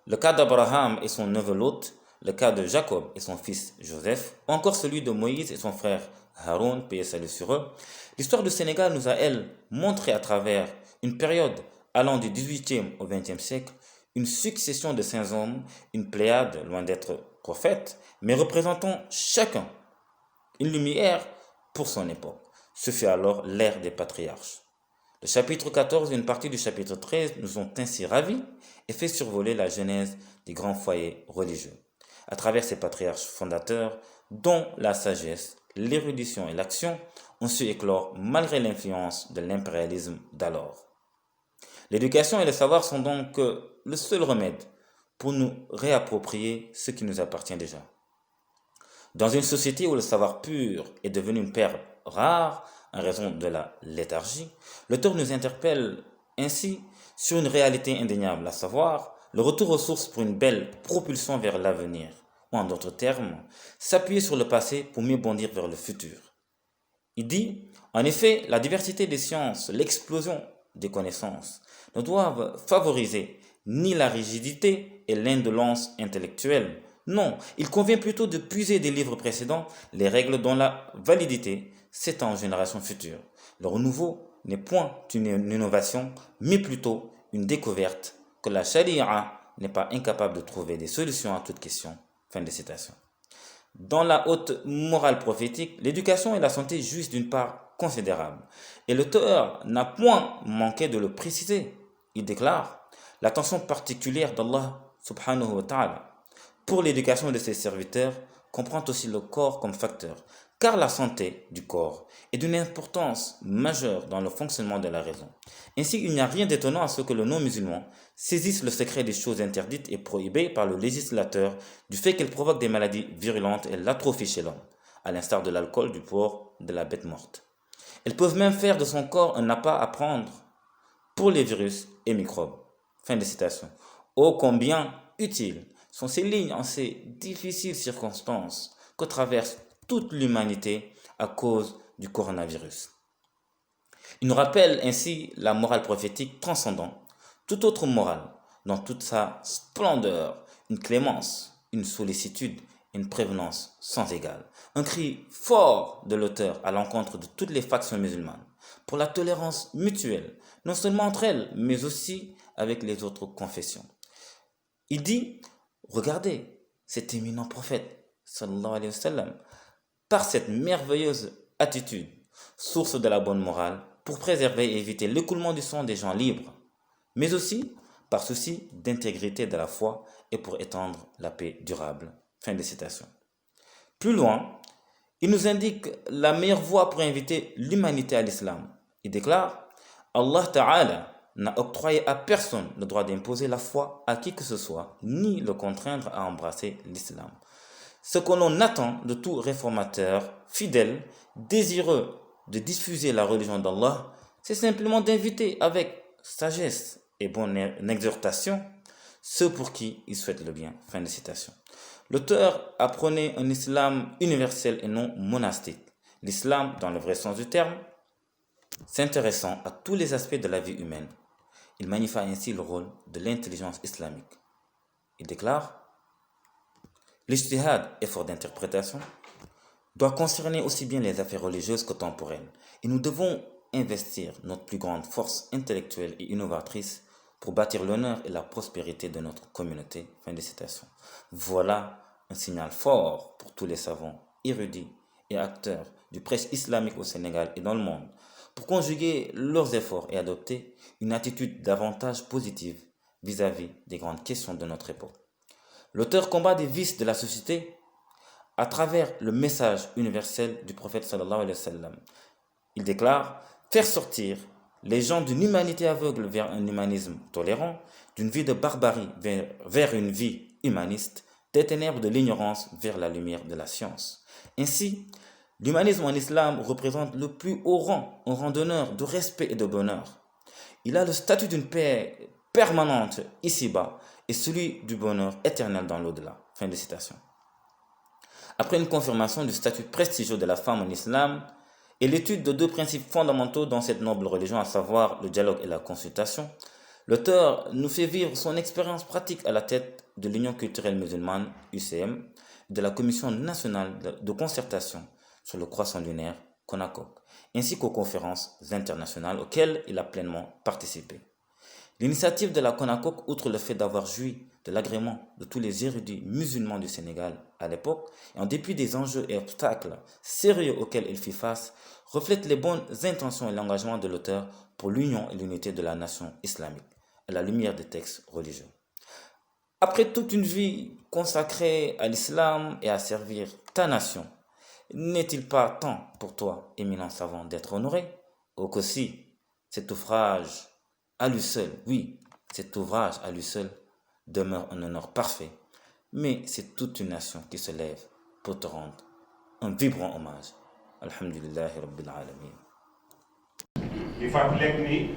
le cas d'Abraham et son neveu Lot, le cas de Jacob et son fils Joseph, ou encore celui de Moïse et son frère Haroun, paix et salut sur eux, l'histoire du Sénégal nous a, elle, montré à travers une période allant du XVIIIe au XXe siècle, une succession de saints hommes, une pléiade loin d'être prophètes, mais représentant chacun une lumière pour son époque. Ce fut alors l'ère des patriarches. Le chapitre 14 et une partie du chapitre 13 nous ont ainsi ravis et fait survoler la genèse des grands foyers religieux, à travers ces patriarches fondateurs dont la sagesse, l'érudition et l'action ont su éclore malgré l'influence de l'impérialisme d'alors. L'éducation et le savoir sont donc le seul remède pour nous réapproprier ce qui nous appartient déjà. Dans une société où le savoir pur est devenu une perle rare en raison de la léthargie, l'auteur nous interpelle ainsi sur une réalité indéniable, à savoir le retour aux sources pour une belle propulsion vers l'avenir, ou en d'autres termes, s'appuyer sur le passé pour mieux bondir vers le futur. Il dit, en effet, la diversité des sciences, l'explosion des connaissances ne doivent favoriser ni la rigidité et l'indolence intellectuelle. Non, il convient plutôt de puiser des livres précédents les règles dont la validité s'étend aux générations futures. Le renouveau n'est point une innovation, mais plutôt une découverte que la charia n'est pas incapable de trouver des solutions à toute question. Fin de citation. Dans la haute morale prophétique, l'éducation et la santé jouissent d'une part considérable. Et l'auteur n'a point manqué de le préciser. Il déclare l'attention particulière d'Allah subhanahu wa ta'ala pour l'éducation de ses serviteurs comprend aussi le corps comme facteur, car la santé du corps est d'une importance majeure dans le fonctionnement de la raison. Ainsi, il n'y a rien d'étonnant à ce que le non-musulman saisisse le secret des choses interdites et prohibées par le législateur du fait qu'elles provoquent des maladies virulentes et l'atrophie chez l'homme, à l'instar de l'alcool, du porc, de la bête morte. Elles peuvent même faire de son corps un appât à prendre pour les virus et microbes. Fin de citation. Oh, combien utiles sont ces lignes en ces difficiles circonstances que traverse toute l'humanité à cause du coronavirus. Il nous rappelle ainsi la morale prophétique transcendant toute autre morale dans toute sa splendeur, une clémence, une sollicitude, une prévenance sans égale. Un cri fort de l'auteur à l'encontre de toutes les factions musulmanes pour la tolérance mutuelle, non seulement entre elles, mais aussi avec les autres confessions. Il dit, regardez cet éminent prophète, sallallahu alayhi wa sallam, par cette merveilleuse attitude, source de la bonne morale, pour préserver et éviter l'écoulement du sang des gens libres, mais aussi par souci d'intégrité de la foi et pour étendre la paix durable. Fin de citation. Plus loin, il nous indique la meilleure voie pour inviter l'humanité à l'islam. Il déclare, Allah Ta'ala n'a octroyé à personne le droit d'imposer la foi à qui que ce soit, ni le contraindre à embrasser l'islam. Ce que l'on attend de tout réformateur fidèle, désireux de diffuser la religion d'Allah, c'est simplement d'inviter avec sagesse et bonne exhortation ceux pour qui il souhaite le bien. Fin de citation. L'auteur apprenait un islam universel et non monastique. L'islam, dans le vrai sens du terme, s'intéressant à tous les aspects de la vie humaine. Il magnifie ainsi le rôle de l'intelligence islamique. Il déclare, l'ijtihad, effort d'interprétation, doit concerner aussi bien les affaires religieuses que temporelles, et nous devons investir notre plus grande force intellectuelle et innovatrice pour bâtir l'honneur et la prospérité de notre communauté. Fin de citation. Voilà un signal fort pour tous les savants, érudits et acteurs du prêche islamique au Sénégal et dans le monde, pour conjuguer leurs efforts et adopter une attitude davantage positive vis-à-vis des grandes questions de notre époque. L'auteur combat des vices de la société à travers le message universel du prophète sallallahu alayhi wa sallam. Il déclare faire sortir les gens d'une humanité aveugle vers un humanisme tolérant, d'une vie de barbarie vers une vie humaniste, des ténèbres de l'ignorance vers la lumière de la science. Ainsi, l'humanisme en islam représente le plus haut rang, un rang d'honneur, de respect et de bonheur. Il a le statut d'une paix permanente ici-bas et celui du bonheur éternel dans l'au-delà. Fin de citation. Après une confirmation du statut prestigieux de la femme en islam et l'étude de deux principes fondamentaux dans cette noble religion, à savoir le dialogue et la consultation, l'auteur nous fait vivre son expérience pratique à la tête de l'Union culturelle musulmane, UCM, de la Commission nationale de concertation sur le croissant lunaire, CONACOC, ainsi qu'aux conférences internationales auxquelles il a pleinement participé. L'initiative de la CONACOC, outre le fait d'avoir joui de l'agrément de tous les érudits musulmans du Sénégal à l'époque, et en dépit des enjeux et obstacles sérieux auxquels il fit face, reflète les bonnes intentions et l'engagement de l'auteur pour l'union et l'unité de la nation islamique, à la lumière des textes religieux. Après toute une vie consacrée à l'islam et à servir ta nation, n'est-il pas temps pour toi, éminent savant, d'être honoré? Oh que si, cet ouvrage à lui seul, oui, cet ouvrage à lui seul demeure un honneur parfait, mais c'est toute une nation qui se lève pour te rendre un vibrant hommage. Alhamdulillahi Rabbil Alamin. di fàttali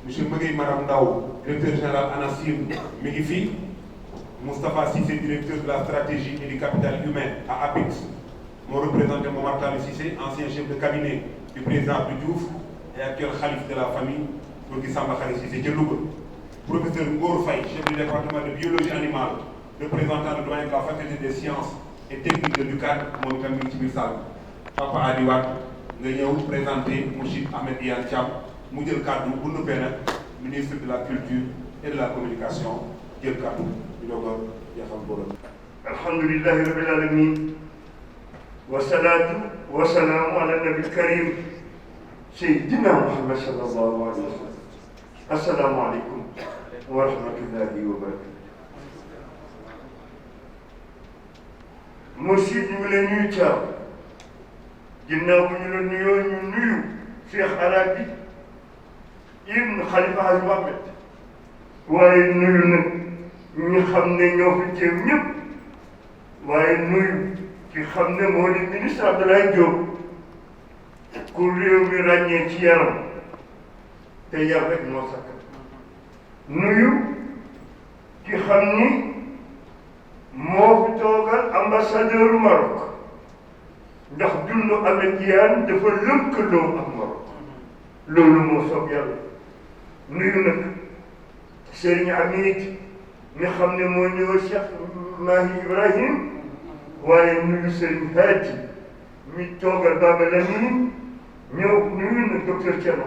ni monsieur Maguette Maram Ndao directeur général ANACIM mi ngi fii Moustapha Cissé directeur de la stratégie et du capital humain à APIX moo représenté Momar Talla Cissé ancien chef de cabinet du président Abdou Diouf et actuel khalife de la famille Gorgui Samba Khary Cissé ca Louga professeur Ngor Faye chef du département de biologie animale représentant le doyen de la faculté des sciences et techniques de l'UCAD moom itam mi ngi ci biir salle Papa Adi Wade nga ñëw présenté Mourchid Ahmed Iyane Thiam mu jël kàddu bu nuppee nag ministre de la culture et de la communication jël kàddu ñu doog a jeexal mbooloo. alhamdulillahi rabbil alamin wasalaatu wasalaamu ala nabil karim sayyidina Muhammad sallallahu alayhi wa sallam. assalaamu aleykum wa rahmatullahi wa barakatuh. Mourchid ñu ngi lay nuyu Thiam ginnaaw bu ñu la nuyoo ñu nuyu Cheikh Arabi ibn Khalifa Hadj Mohamed waaye nuyu nag ñi xam ne ñoo fi teew ñëpp waaye nuyu ki xam ne moo di ministre Abdoulaye Diop ku réew mi ràññee ci yaram te yar rek moo sakk nuyu ki xam ni moo fi toogal ambassadeur Maroc ndax dundu Ahmed Iyane dafa lëkkaloo ak Maroc loolu moo soob yàlla nuyu nag Serigne Amit mi xam ne moo ñëw Cheikh Mahi Ibrahim waaye nuyu Serigne Hadji mi toogal Baba Lamine ñëw nuyu na docteur Thierno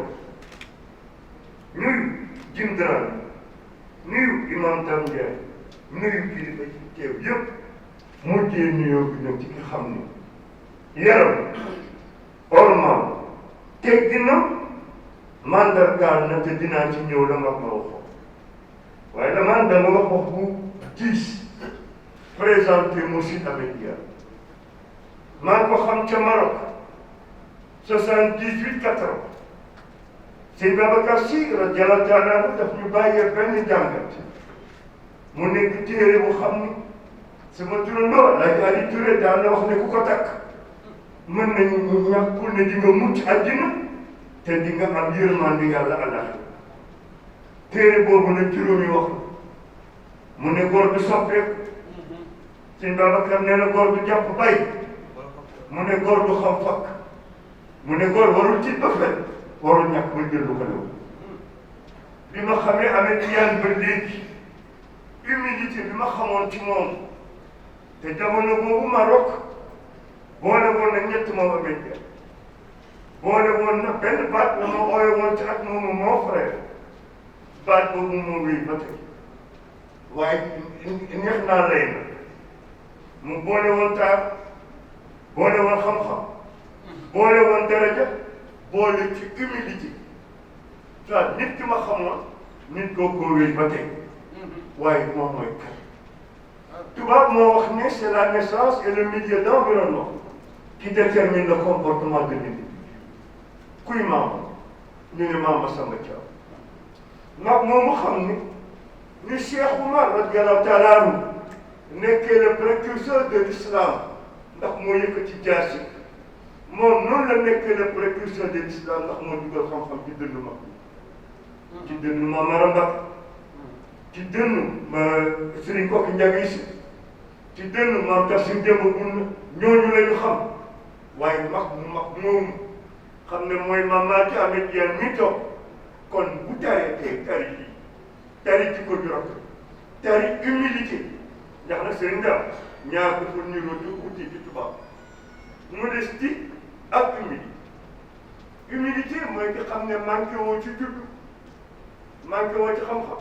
nuyu Jim Dramé nuyu Imam Dame Ndiaye nuyu kilifa ci teew yëpp mujjee nuyoo bi nag ci ki xam ne yaram ormal teggi na mandargaal na te dinaa ci ñëw la ma waxoon waaye damaa dama wax bu diis présenté Mourchid Ahmed Iyane maa ngi ko xam ca Maroc 78-80 sëñ Babacar Sy radiyallahu taala anhu daf ñu bàyyee benn jàngat mu nekk téere bu xam ni sama turandoo Alaaji Ali Touré daan na wax ne ku ko takk mën nañu ñàkkul ne di nga mucc àddina te di nga am yërmande yàlla àllaxira téere boobu nag juróomi wax mu ne góor du soppeeku sëñ Babacar nee na góor du jàpp bay mu ne góor du xam fakk mu ne góor warul tiit ba fen warul ñàkk ba jël lu ko lew bi ma xamee Ahmed Iyane ba léegi humilité bi ma xamoon ci moom te jamono boobu Maroc boole woon na ñett moom Ahmed Iyane boole woon na benn baat la ma ooye woon ci ak moomu moo frère baat boobu moo wéy ba tey waaye neex naa lay na mu boole woon taar boole woon xam-xam boole woon daraja boole ci humilité soit nit ki ma xamoon nit koo koo wéy ba tey waaye moom mooy kan tubaab moo wax ne c'est la naissance et le milieu d'environnement qui détermine le comportement de l'individu kuy maama ñu ne maama Samba Thiam mag moomu xam ni Cheikh Oumar radiyallahu taala anhu nekkee le précurseur de l'islam ndax moo yëkkati jaasi moom noonu la nekkee le précurseur de l'islam ndax moo dugal xam-xam ci dënnu mag ci dënnu Maam Maram Mbacké ci dënnu Serigne Koki Ndiaga Issa ci dënnu Maam Tafsir Demba Bunna ñooñu la ñu xam waaye mag moomu xam ne mooy Maam Maati Ahmed Iyane mi toog kon bu taree tey tari ci ko ju rafet tari humilité ndax nag sëriñ daal ñaar dafa niroo di uti ci tubaab modestie ak humilité mooy ki xam ne manqué woo ci juddu manqué woo ci xam-xam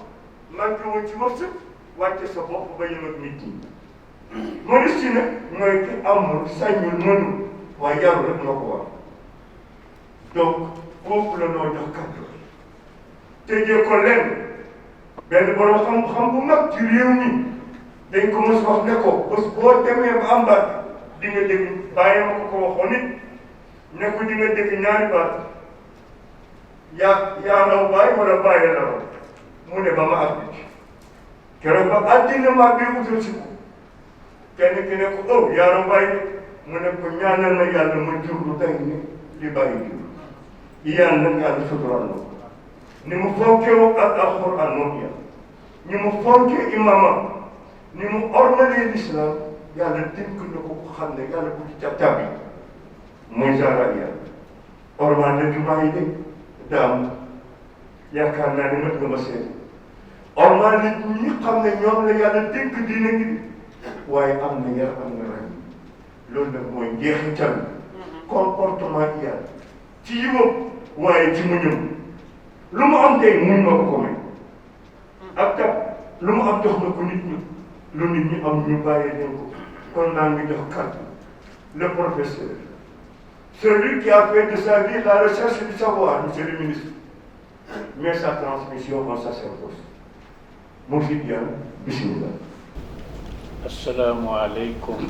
manqué woo ci wërsëg wàcce sa bopp ba yem ak nit ñi modestie nag mooy ki amul sañul mënul waaye yarul rek moo ko war donc kooku la noo jox kàddu tëjee ko lenn benn borom xam-xam bu mag ci réew mi dañ ko mos wax ne ko bés boo demee ba am baat di nga dégg bàyyi ma ko waxoon nit ne ko di nga dégg ñaari baat yaa raw bàyyi wala bàyyi la raw mu ne ba ma àgg keroog ba àddina maa bi wutal si ko kenn ki ne ko oh yaa raw bàyyi mu ne ko ñaanal na yàlla ma jur lu tey ni li bàyyi jur yàlla nag yàlla sutural na ko ni mu fonkee woon ak alxuraan moom ya ni mu fonkee imama ni mu ormalee l'islam yàlla dénk na ko ko xam ne yàlla bu ci tabbi muy Zahra ormal na jumaa yi de daam yaakaar naa ne mat nga ma seet ormal nit ñi xam ne ñoom la yàlla dénk diine gi waaye am na yar am na rek loolu nag mooy njeexital comportement yàlla ci yiwam waaye ci muñum lu mu am tey muñ ma ko may ak tab lu mu am jox na ko nit ñi lu nit ñi am ñu bàyyee leen ko kon naa ngi jox kàddu le professeur celui qui a fait de sa vie la recherche du savoir, monsieur le ministre, met sa transmission en sacerdoce. Moufidiane, bismillah. Assalamu alaikum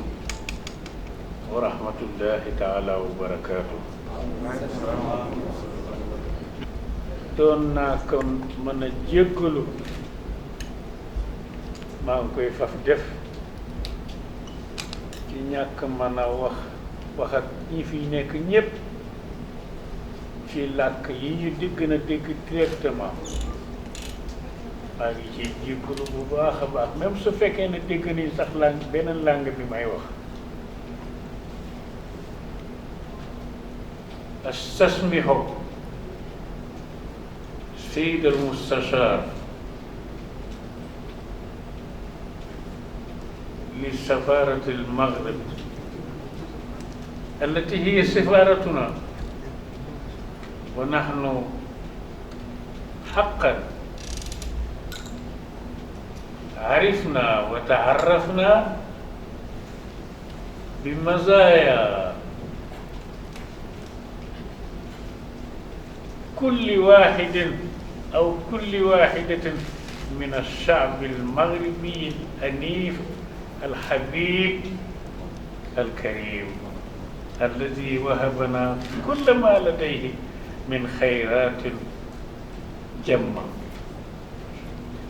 wa rahmatullahi ta'ala wa barakatuh. doon naa ko mën a jéggalu maa ngi koy faf def ci ñàkk mën a wax ak ñi fi nekk ñépp ci làkk yi ñu dégg na dégg directement maa ngi ciy jéggalu bu baax a baax même su fekkee ne dégg nañ sax langue beneen langue bi may wax astasmihu سيد المستشار لسفارة المغرب التي هي سفارتنا ونحن حقا عرفنا وتعرفنا بمزايا كل واحد أو كل واحدة من الشعب المغربي الأنيف الحبيب الكريم الذي وهبنا كل ما لديه من خيرات جمة.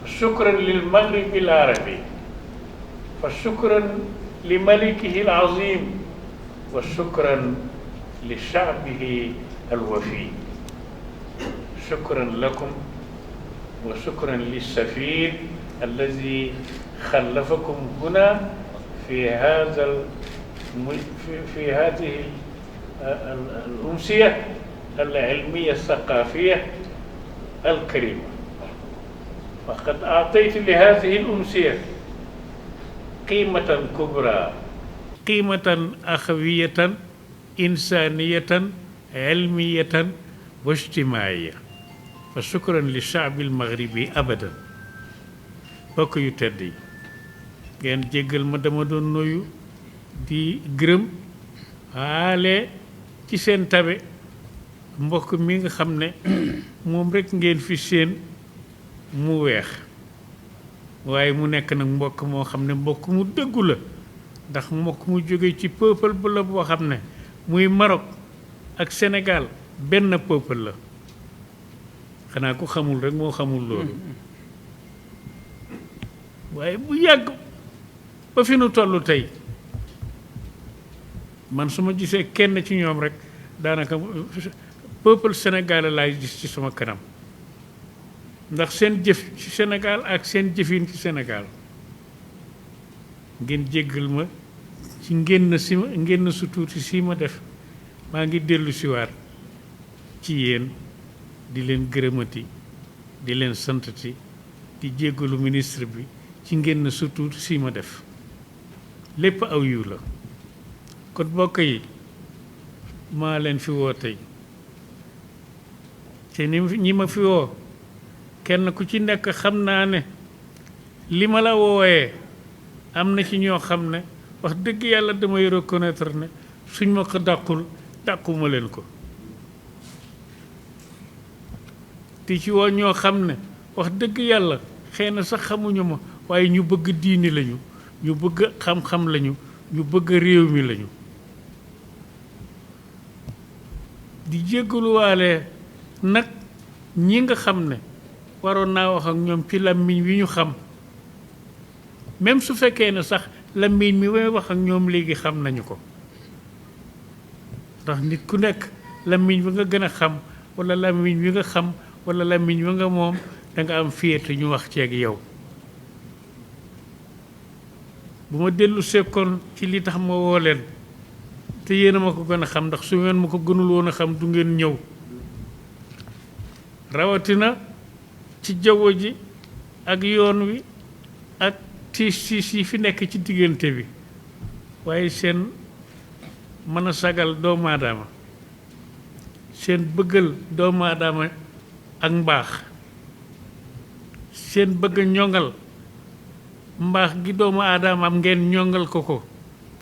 شكرا للمغرب العربي وشكرا لملكه العظيم وشكرا لشعبه الوفي. شكرا لكم وشكرا للسفير الذي خلفكم هنا في هذه الأمسية العلمية الثقافية الكريمة. وقد أعطيت لهذه الأمسية قيمة كبرى، قيمة أخوية إنسانية علمية واجتماعية. فشكرا للشعب المغربي أبدا. bokk yu tedd yi ngeen jéggal ma dama doon nuyu di gërëm waale ci seen tabe mbokk mi nga xam ne moom rekk ngeen fi seen mu weex waaye mu nekk nag mbokk moo xam ne mbokk mu dëggu la ndax mbokk mu jóge ci peuple bu la boo xam ne muy Maroc ak Sénégal benn peuple la xanaa ku xamul rek moo xamul loolu waaye bu yàgg ba fi nu toll tey man su ma gisee kenn ci ñoom rek daanaka peuple sénégalais laay gis ci sama kanam ndax seen jëf ci Sénégal ak seen jëfin ci Sénégal ngeen jéggal ma ci ngeen su tuuti si ma def maa ngi dellu siwaat ci yéen di leen gërëmati di leen santati di jéggalu ministre bi ci ngeen surtout si ma def lépp aw yiw la kon mbokk yi maa leen fi woo tey te ñi ma fi woo kenn ku ci nekk xam naa ne li ma la wooyee am na ci ñoo xam ne wax dëgg yàlla damay reconnaître ne suñ ma ko dàquma leen ko te ci woo ñoo xam ne wax dëgg yàlla xëy na sax xamuñu ma waaye ñu bëgg diini lañu ñu bëgg xam-xam lañu ñu bëgg réew mi lañu di jéggaluwaale nag ñi nga xam ne waroon naa wax ak ñoom ci làmmiñ wi ñu xam même su fekkee ne sax làmmiñ mi may wax ak ñoom léegi xam nañu ko ndax nit ku nekk làmmiñ bi nga gën a xam walla làmmiñ wi nga xam wala làmmiñ wa nga moom da nga am fierté ñu wax ceeg yow bu ma dellu sekkoon ci li tax ma woo leen te yéen a ma ko gën a xam ndax su ngeen ma ko gënul woon a xam du ngeen ñëw rawatina ci jaww ji ak yoon wi ak tiis yi fi nekk ci diggante bi waaye seen mën a sagal doomu aadama seen bëggal doomu aadama ak mbaax seen bëgg ñongal mbaax gi doomu aadama am ngeen ñongal ko ko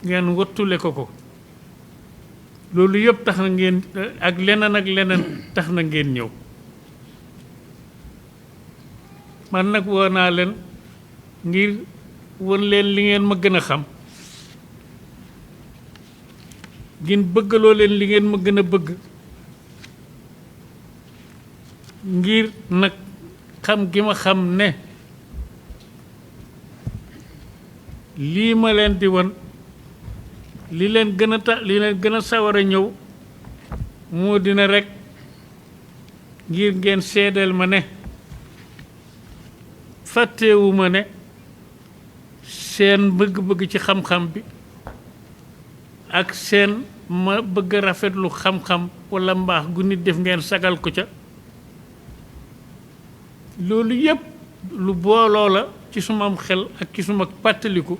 ngeen wattule ko ko loolu yëpp tax na ngeen ak leneen tax na ngeen ñëw man nag woo naa leen ngir won leen li ngeen ma gën a xam ngeen bëggaloo leen li ngeen ma gën a bëgg ngir nag xam gi ma xam ne lii ma leen di won li leen gën a sawar a ñëw moo dina rekk ngir ngeen seedeel ma ne fàttewuma ne seen bëgg-bëgg ci xam-xam bi ak seen ma bëgg a rafetlu xam-xam walla mbaax gu nit def ngeen sagal ko ca loolu yépp lu booloo la ci suma xel ak ci suma pàttaliku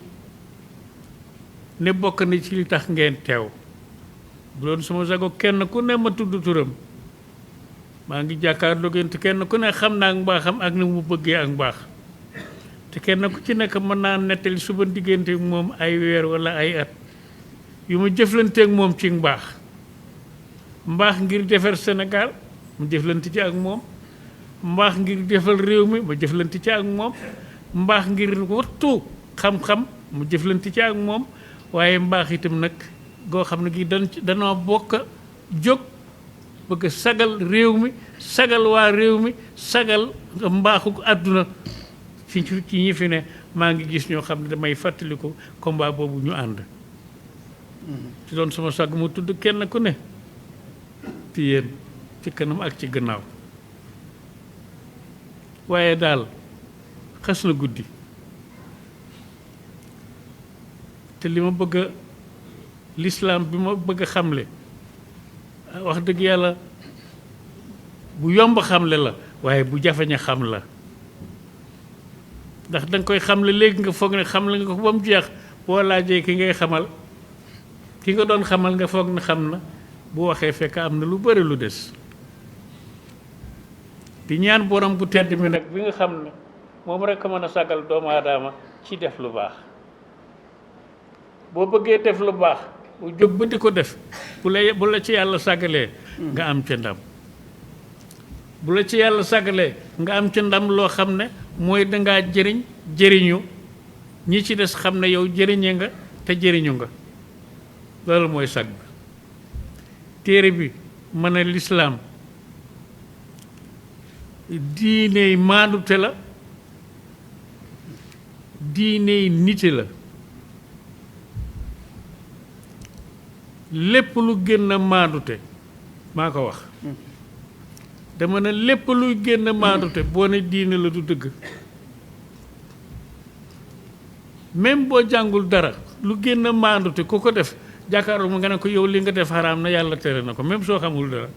ne bokk na ci li tax ngeen teew bu doon sama sago kenn ku ne ma tudd turam maa ngi jàkkaarloo ngeen te kenn ku ne xam naa ak mbaaxam ak ni mu bëggee ak mbaax te kenn ku ci nekk mën naa nettali suba diggante moom ay weer walla ay at yu ma jëflanteek moom ci mbaax ngir defar Sénégal mu jëflante ci ak moom mbaax ngir defal réew mi ma jëflante ci ak moom mbaax ngir wattu xam-xam mu jëflante ci ak moom waaye mbaax itam nag goo xam ne gi danoo bokk jóg bëgg sagal réew mi sagal waa réew mi sagal mbaaxu àdduna ci ñi fi ne maa ngi gis ñoo xam ne damay fàttaliku combat boobu ñu ànd ci doon sama sàgg mu tudd kenn ku ne ci yéen ci kanam ak ci gannaaw waaye daal xas na guddi te li ma bëgg lislaam bi ma bëgg a xamle wax dëgg yàlla bu yomb xamle la waaye bu jafeñ a xam la ndax danga koy xamle léegi nga foog ne xamle nga ko ba mu jeex boo laajee ki ngay xamal ki nga doon xamal nga foog ne xam na bu waxee fekk am na lu bëri lu des di ñaan borom bu tedd mi nag bi nga xam ne moom rek a mën a sagal doomu aadama ci def lu baax boo bëggee def lu baax bu jóg ba di ko def bu la ci yàlla sàggalee nga am ca ndam bu la ci yàlla sàggalee nga am ca ndam loo xam ne mooy dangaa jëriñu ñi ci des xam ne yow jëriñe nga te jëriñu nga loolu mooy sag bi téere bi mën a lislaam diiney maandute la diiney nite la lépp lu génn maandute maa ko wax dama ne lépp luy génn maandute boo ne diine la du dëgg même boo jàngul dara lu génn maandute ku ko def jàkkaarloo mu nga ne ko yow li nga def xaraam na yàlla tere na ko même soo xamul dara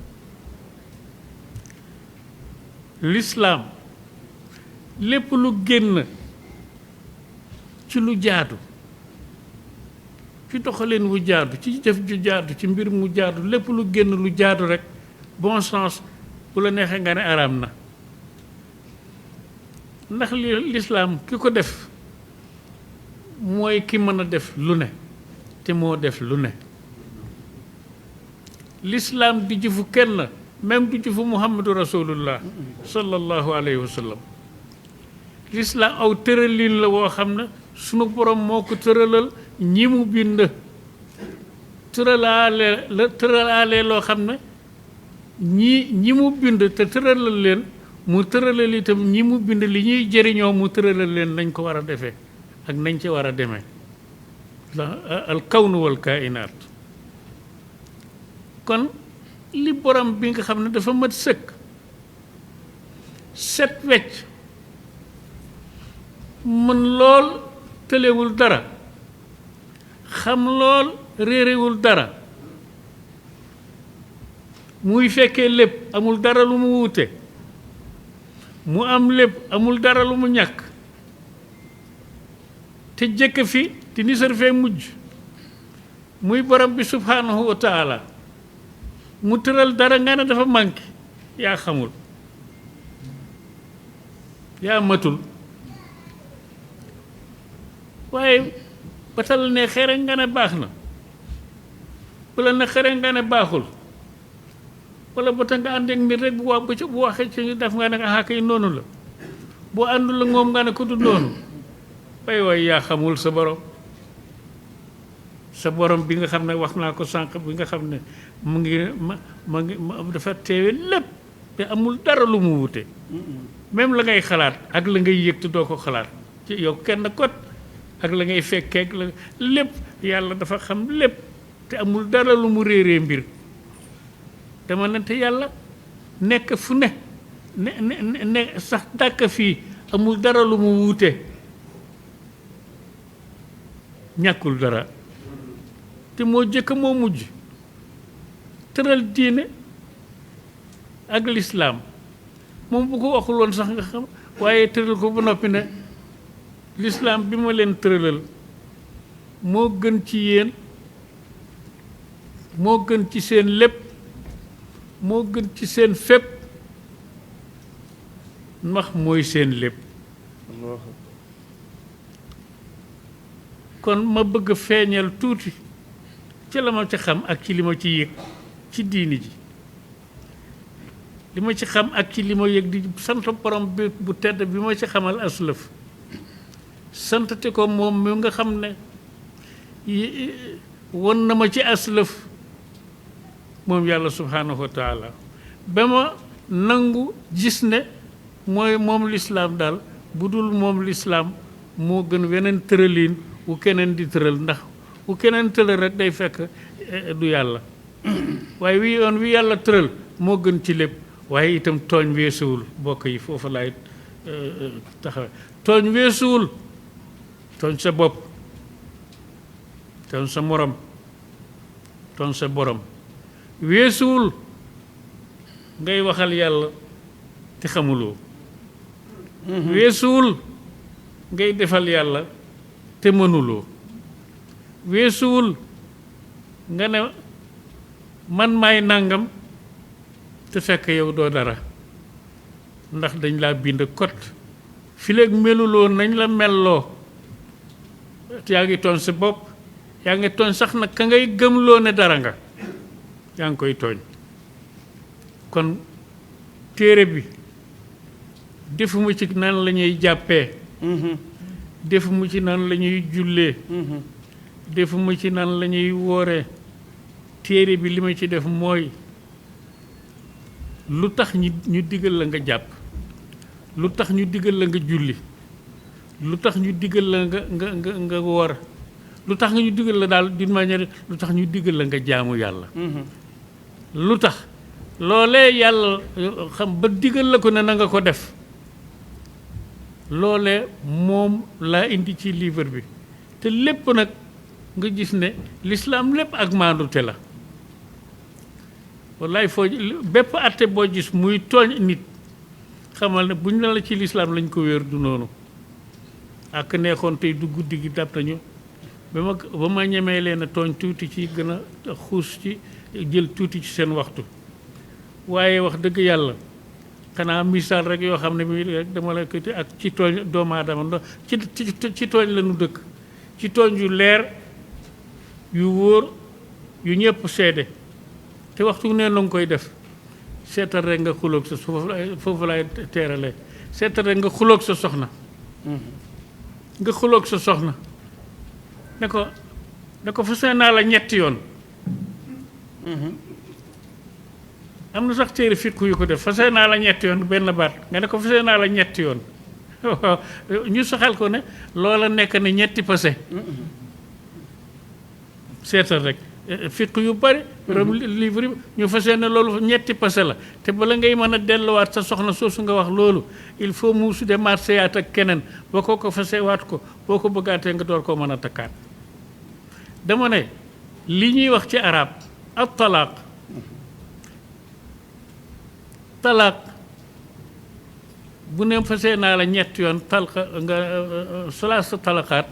l'islam lépp lu génn ci lu jaadu ci doxalin wu jaadu ci jëf ju jaadu ci mbir mu jaadu lépp lu génn lu jaadu rek bon sens bu la neexee nga ne araam na ndax l'islam ki ko def mooy ki mën a def lu ne te moo def lu ne l'islam di jëfu kenn même du jëfu muhammadu rasulullah sallallahu alayhi wa sallam l'islam aw tëralin la woo xam ne sunu borom moo ko tëralal ñi mu bind tëralaale loo xam ne ñi mu bind te tëralal leen mu tëralal itam ñi mu bind li ñuy jëriñoo mu tëralal leen nañ ko war a defee ak nañ ci war a demee al kawnu wal kainaat kon li borom bi nga xam ne dafa mat sëkk set wecc mën lool tëlewul dara xam lool réerewul dara muy fekkee lépp amul dara lu mu wuute mu am lépp amul dara lu mu ñàkk te jëkk fi te nisar fee mujj muy borom bi subhanahu wa taala mu tëral dara nga ne dafa manqué yaa xamul yaa matul waaye batal ne xere nga ne baax na wala ne xere nga ne baaxul wala ba tax nga ànd ak mbir rek bu waxee ci def nga ne ah kay noonu la boo àndul la moom nga ne ko du noonu waay yaa xamul sa borom bi nga xam ne wax naa ko sànq bi nga xam ne mu ngi dafa teewe lépp te amul dara lu mu wute même la ngay xalaat ak la ngay yëg te doo ko xalaat ci yow kenn kot ak la ngay fekkeek la lépp yàlla dafa xam lépp te amul dara lu mu réeree mbir dama nante yàlla nekk fu ne sax dàkk fii amul dara lu mu wuute ñàkkul dara te moo jëkk moo mujj tëral diine ak lislaam moom bu ko waxul woon sax nga xam waaye tëral ko ba noppi ne lislaam bi ma leen tëralal moo gën ci yéen moo gën ci seen lépp moo gën ci seen fépp ndax mooy seen lépp kon ma bëgg feeñal tuuti ci la ma ci xam ak ci li ma ci yëg ci diini ji li ma ci xam ak ci li ma yëg di sant borom bi bu tedd bi ma ci xamal aslëf santate ko moom mi nga xam ne won na ma ci aslëf moom yàlla subhanahu wa taala ba ma nangu gis ne mooy moom lislaam daal bu dul moom lislaam moo gën weneen tëraliin wu keneen di tëral ndax wu keneen tëral rek day fekk du yàlla waaye wi yoon wi yàlla tëral moo gën ci lépp waaye itam tooñ weesuwul bokk yi foofu laay taxawe tooñ weesuwul tooñ sa bopp tooñ sa morom tooñ sa borom weesuwul ngay waxal yàlla te xamuloo weesuwul ngay defal yàlla te mënuloo weesuwul nga ne man maay nàngam te fekk yow doo dara ndax dañ laa bind kot fileeg meluloo nañ la melloo yaa ngi tooñ sa bopp yaa ngi tooñ sax nag ka ngay gëmloo ne dara nga yaa ngi koy tooñ kon téere bi defuma ci nan la ñuy jàppee defuma ci nan la ñuy jullee defuma ci nan la ñuy wooree téere bi li ma ci def mooy lu tax ñu digal la nga jàpp lu tax ñu digal la nga julli lu tax ñu digal la nga woor lu tax ñu digal la daal d'une manière lu tax ñu digal la nga jaamu yàlla lu tax loolee yàlla xam ba digal la ko ne na nga ko def loolee moom laa indi ci livre bi te lépp nag nga gis ne l'islam lépp ak maandute la wallaay foo bépp atte boo gis muy tooñ nit xamal ne buñ la ci l'islam lañ ko wéer du noonu ak neexoon tey du guddi gi dab nañu ba ma ñemee leen a tooñ tuuti ci gën a xuus ci jël tuuti ci seen waxtu waaye wax dëgg yàlla xanaa misaal rek yoo xam ne bi rek dama la ko ak ci tooñ doomu aadama ci tooñ la ñu dëkk ci tooñ yu leer yu wóor yu ñëpp seede te waxtu ne la nga koy def seetal rek nga xuloog sa foofu laay teeralee seetal rek nga xuloog sa soxna nga xuloog sa soxna ne ko fase naa la ñetti yoon am na sax téere fiqh yu ko def fase naa la ñetti yoon benn baat nga ne ko fase naa la ñetti yoon ñu saxal ko ne loola nekk ne ñetti passé seetal rek fiq yu bari borom livre yi ñu fas yéene loolu ñetti passé la te bala ngay mën a delluwaat sa soxna soosu nga wax loolu il faut mu su démarché yaat ak keneen boo ko fasewaat ko boo ko bëggaatee nga door koo mën a takkaat dama ne li ñuy wax ci arab ak talaaq bu ne fase naa la ñetti yoon talqa nga salaasa talaqaat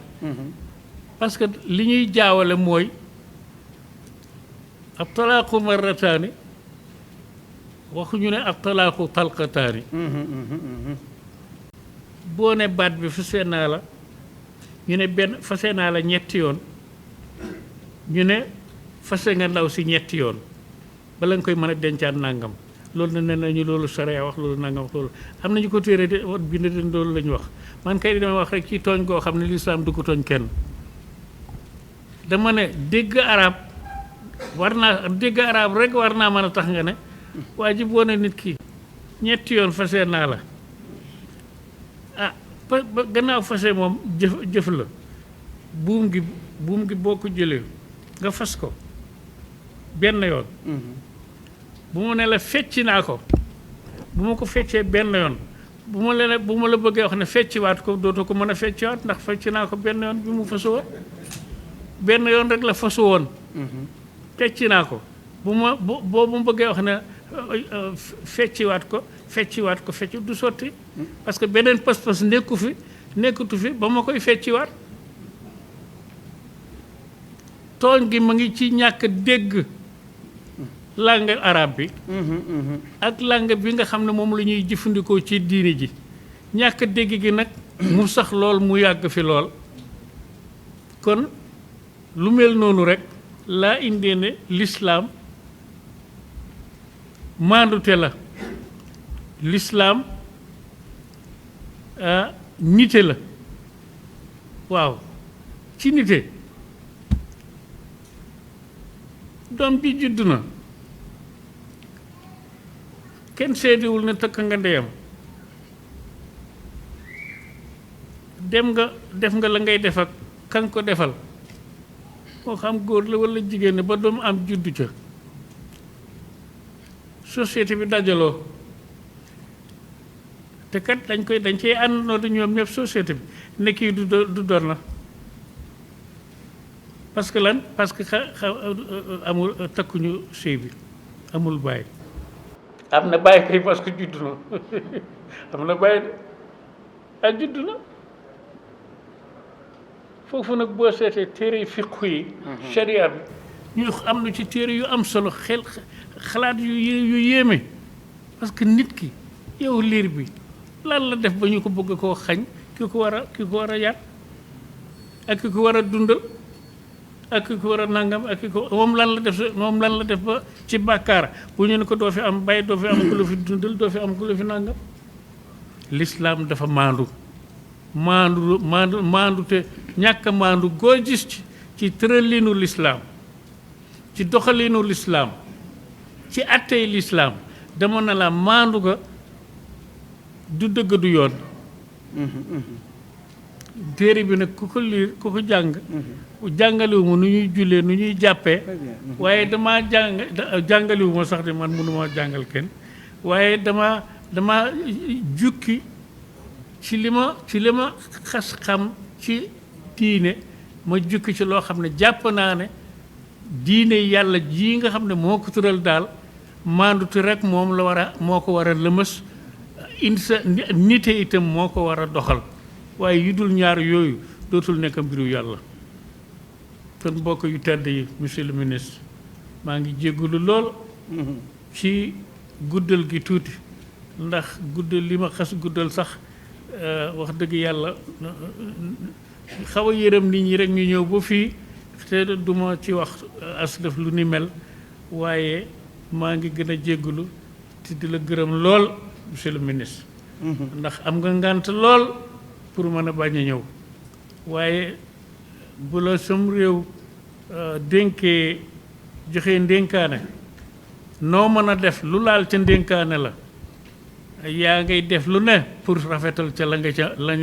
parce que li ñuy jaawale mooy ab talaaqu marrataani waxuñu ne ab talaaqu talqataani boo ne baat bi fase naa la ñu ne benn fase naa la ñetti yoon ñu ne fase nga ndaw si ñetti yoon bala nga koy mën a dencaat nangam loolu ne nañu loolu sariya wax loolu nangam wax loolu am nañu ko téere de bind den loolu la ñu wax man kay dama wax rek ci tooñ goo xam ne lislaam du ko tooñ kenn dama ne dégg arab rek war naa mën a tax nga ne waa ji boo ne nit ki ñetti yoon fase naa la ah ba gannaaw fase moom jëf la buum gi boo ko jëlee nga fas ko benn yoon bu ma ne la fecci naa ko bu ma ko feccee benn yoon bu ma la bëggee wax ne fecciwaat ko dootoo ko mën a fecciwaat ndax fecci naa ko benn yoon bi mu fasu woon benn yoon rek la fasu woon fecci naa ko boo ma bëggee wax ne fecciwaat ko fecci du sotti parce que beneen pas-pas nekkatu fi ba ma koy fecciwaat tooñ gi ma ngi ci ñàkk dégg langue arabe bi ak langue bi nga xam ne moom la ñuy jëfandikoo ci diini ji ñàkk dégg gi nag mu sax lool mu yàgg fi lool kon lu mel noonu rek laa indee ne l'islam maandute la l'islam nite la waaw ci nite doom ji judd na kenn seediwul ne takk nga ndeyam dem nga def nga la ngay def ak kan ko defal moo xam góor la walla jigéen ne ba doom am juddu ca société bi dajaloo te kat dañ cey àndandoo di ñoom ñëpp société bi ne kii du doon na parce que lan parce que amul takkuñu sëy bi amul bàyyi am na bàyyi kay parce que juddu na am na bàyyi de ak juddu na foofu nag boo seetee téere yi fiqhu yi sharia bi ñu am na ci téere yu am solo xalaat yu yéeme parce que nit ki yow liir bi lan la def ba ñu ko bëgg koo xañ ki ko war a yar ak ki ko war a dundal ak ki ko war a nangam ak ki ko moom lan la def ba ci bàkkaar bu ñu ne ko doo fi am bay doo fi am ku la fi dundal doo fi am ku la fi nangam l'islam dafa maandu te ñàkk a maandu goo gis ci tëralinu l'islam ci doxalinu l'islam ci attey l'islam dama na la maandu ga du dëgg du yoon téere bi nag ku ko liir ku ko jàng jàngaliwuma nu ñuy jullee nu ñuy jàppee waaye damaa jàngaliwuma sax de man mënuma jàngal kenn waaye dama jukki ci li ma xas xam ci diine ma jukki ci loo xam ne jàpp naa ne diine yàlla ji nga xam ne moo ko tëral daal maanduti rek moo ko war a lëmës insa nite itam moo ko war a doxal waaye yu dul ñaar yooyu dootul nekk mbiru yàlla kon mbokk yu tedd yi monsieur le ministre maa ngi jégalu lool ci guddal gi tuuti ndax guddal li ma xas guddal sax wax dëgg yàlla xaw a yërëm nit ñi rek ñu ñëw ba fii te duma ci wax aslëf lu ni mel waaye maa ngi gën a jégalu te di la gërëm lool monsieur le ministre ndax am nga ngànt lool pour mën a bañ a ñëw waaye bu la sam réew dénkee joxe ndénkaane noo mën a def lu laal ca ndénkaane la yaa ngay def lu ne pour rafetal ca lañ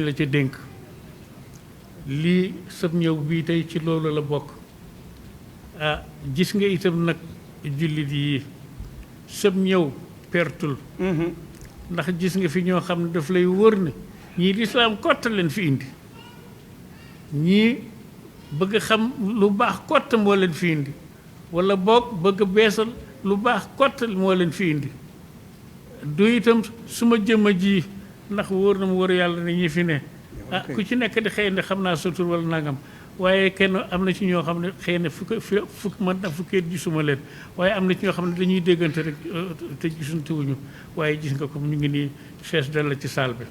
la ca dénk lii sab ñëw bii tey ci loolu la bokk gis nga itam nag jullit yi sëb ñëw pertul ndax gis nga fi ñoo xam ne daf lay wër ne ñii lislaam kott leen fi indi ñii bëgg xam lu baax kott moo leen fi indi wala boog bëgg beesal lu baax kott moo leen fi indi du itam suma jëmm ji ndax wóor na mu wër yàlla ne ñi fi ne ku ci nekk di xëy ne xam naa sa tur wala nangam waaye kenn am na ci ñoo xam ne xëy na fukk mën na fukkeet gisuma leen waaye am na ci ñoo xam ne dañuy déggante rek te gisuntuwuñu waaye gis nga ko ñu ngi nii fees dal ci saal bi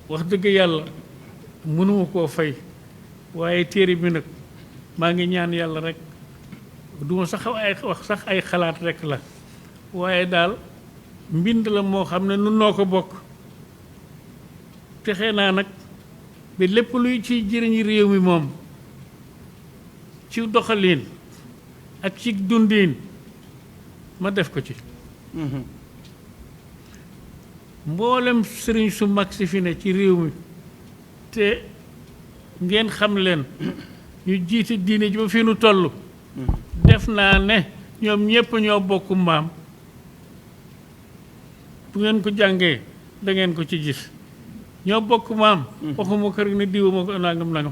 wax dëgg yàlla mënuma koo fay waaye téere bi nag maa ngi ñaan yàlla rek duma sax wax sax ay xalaat rek la waaye daal mbind la moo xam ne nun noo ko bokk texe naa nag ba lépp luy ciy jëriñ réew mi moom ci doxalin ak ci dundin ma def ko ci mboolem sëriñ su mag si fi ne ci réew mi te ngeen xam leen ñu jiite diine ji ba fi nu toll def naa ne ñoom ñépp ñoo bokk maam bu ngeen ko jàngee da ngeen ko ci gis ñoo bokk maam waxuma ko rek ne diw moo ko nangam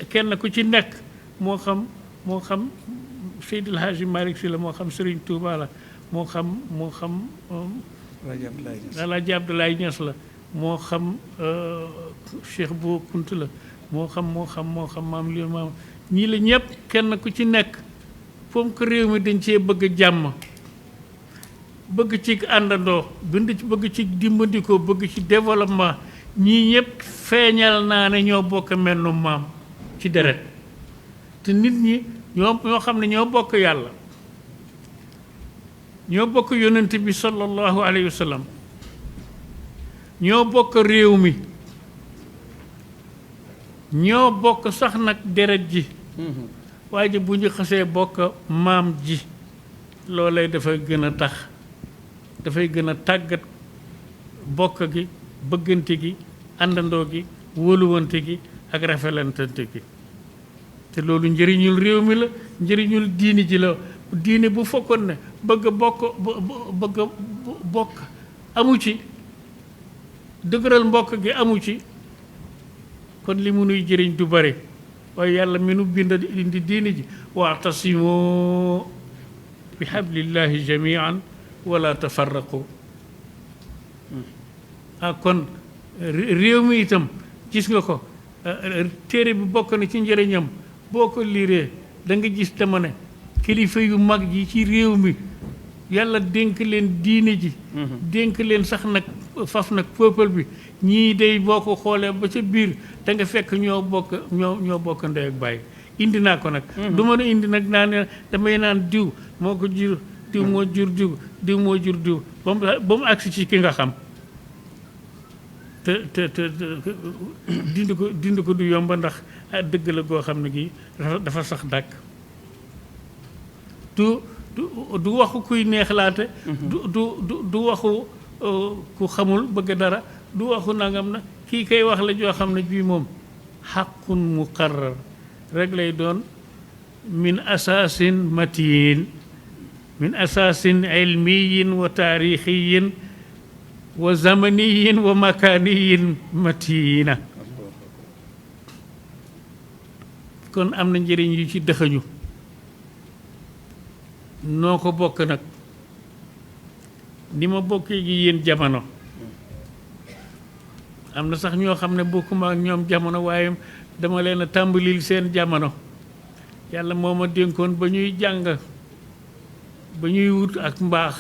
kenn ku ci nekk moo xam Seydil Hadji Malick Sy la moo xam Serigne Touba la moo xam Alaaji Abdoulaye Niass la moo xam Cheikh Bou Kounta la moo xam maam li maam ñii la ñëpp kenn ku ci nekk foom ko réew mi dañ cee bëgg jàmm bëgg ci àndandoo bëgg ci dimbandikoo bëgg ci développement ñii ñëpp feeñal naa ne ñoo bokk mennu maam ci deret te nit ñi ñoo xam ne ñoo bokk yàlla ñoo bokk yonent bi sallallahu alayhi wa sallam ñoo bokk réew mi ñoo bokk sax nag deret ji waaye ji bu ñu xasee bokk maam ji loolay dafay gën a tax dafay gën a tàggat bokk gi bëggante gi àndandoo gi wóoluwante gi ak rafetalante gi te loolu njëriñul réew mi la njëriñul diini ji la diine bu fekkoon ne bëgg bokk amu ci dëgëral mbokk gi amu ci kon li mu nuy jëriñ du bare waaye yàlla mi nu bind indi diine ji wa'tasimu bi hablillahi jamian wala tafarraqu kon réew mi itam gis nga ko téere bi bokk na ci njëriñam boo ko liiree da nga gis dama ne kilifa yu mag yi ci réew mi yàlla dénk leen diine ji dénk leen sax nag faf nag peuple bi ñii day boo ko xoolee ba ca biir da nga fekk ñoo bokk ndey ak baay indi naa ko nag du mën a indi nag naa ne damay naan diw moo ko jur diw moo jur diw moo jur diw ba mu agsi ci ki nga xam te dindi ko du yomba ndax dëgg la goo xam ne gi dafa sax dàkk du waxu kuy neexlaate du waxu ku xamul bëgg dara du waxu nangam na kii kay wax la joo xam ne bii moom xaqun muqarrar rek lay doon min asaasin matiin min asaasin ilmiyin wa taarixiyin wa zamaniyin wa makaniyin matiina kon am na njëriñ yu ci dëxañu noo ko bokk nag ni ma bokkee gi yéen jamono am na sax ñoo xam ne bokkuma ak ñoom jamono waaye dama leen a tàmbalil seen jamono yàlla moo ma dénkoon ba ñuy jàng ba ñuy wut ak mbaax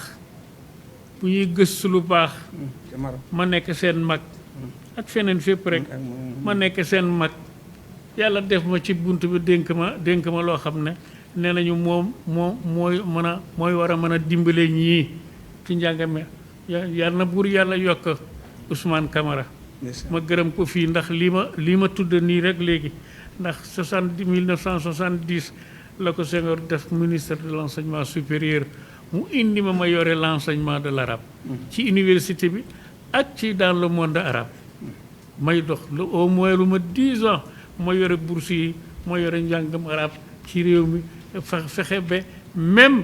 bu ñuy gëstu lu baax ma nekk seen mag ak feneen fépp rek ma nekk seen mag yàlla def ma ci bunt bi dénk ma loo xam ne nee nañu mooy war a mën a dimbale ñii ci njàngame yàlla na buur yàlla yokk Ousmane Camara ma gërëm ko fii ndax lii ma tudd nii rek léegi ndax 1970 la ko Senghor def ministre de l'enseignement supérieur mu indi ma yore l'enseignement de l'arabe ci université bi ak ci dans le monde arabe may dox au moins lu ma 10 ans ma yore bourse yi moo yore njàngam arab ci réew mi fexe ba même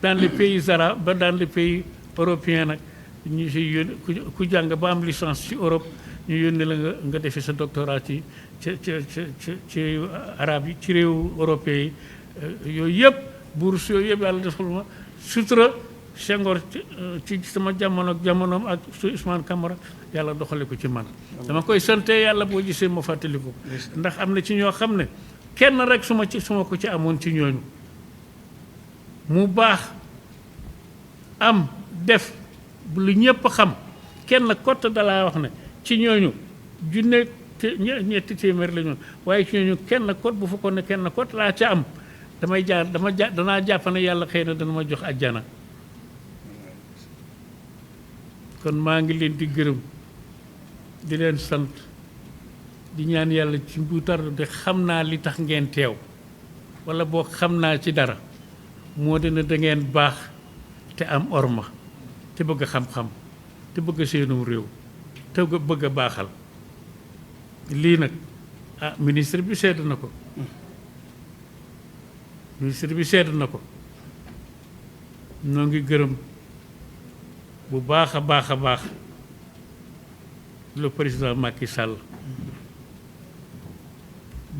dans les pays arabes ba dans les pays européens nag ñu si yónni ku jàng ba am licence ci Europe ñu yónni la nga defi sa doctorat ci arab yi ci réew européen yi yooyu yëpp bourse yooyu yëpp yàlla defal ma sutura Senghor ci sama jamono ak jamonoom ak su Ousmane Camara yàlla doxale ko ci man dama koy sante yàlla boo gisee ma fàttali ko ndax am na ci ñoo xam ne kenn rek su ma ko ci amoon ci ñooñu mu baax am def lu ñëpp xam kenn kott dalaa wax ne ci ñooñu junne ñetti téeméer la ñoon waaye ci ñooñu kenn kot bu fekkoon ne kenn kot laa ca am danaa jàpp ne yàlla xëy na dana ma jox àjjana kon maa ngi leen di gërëm di leen sant di ñaan yàlla ci mbuutar de xam naa li tax ngeen teew wala boo xam naa ci dara moo dina da ngeen baax te am orma te bëgg xam-xam te bëgg seenum réew te bëgg a baaxal lii nag ministre bi sedd na ko noo ngi gërëm bu baax a baax a baax le président Macky Sall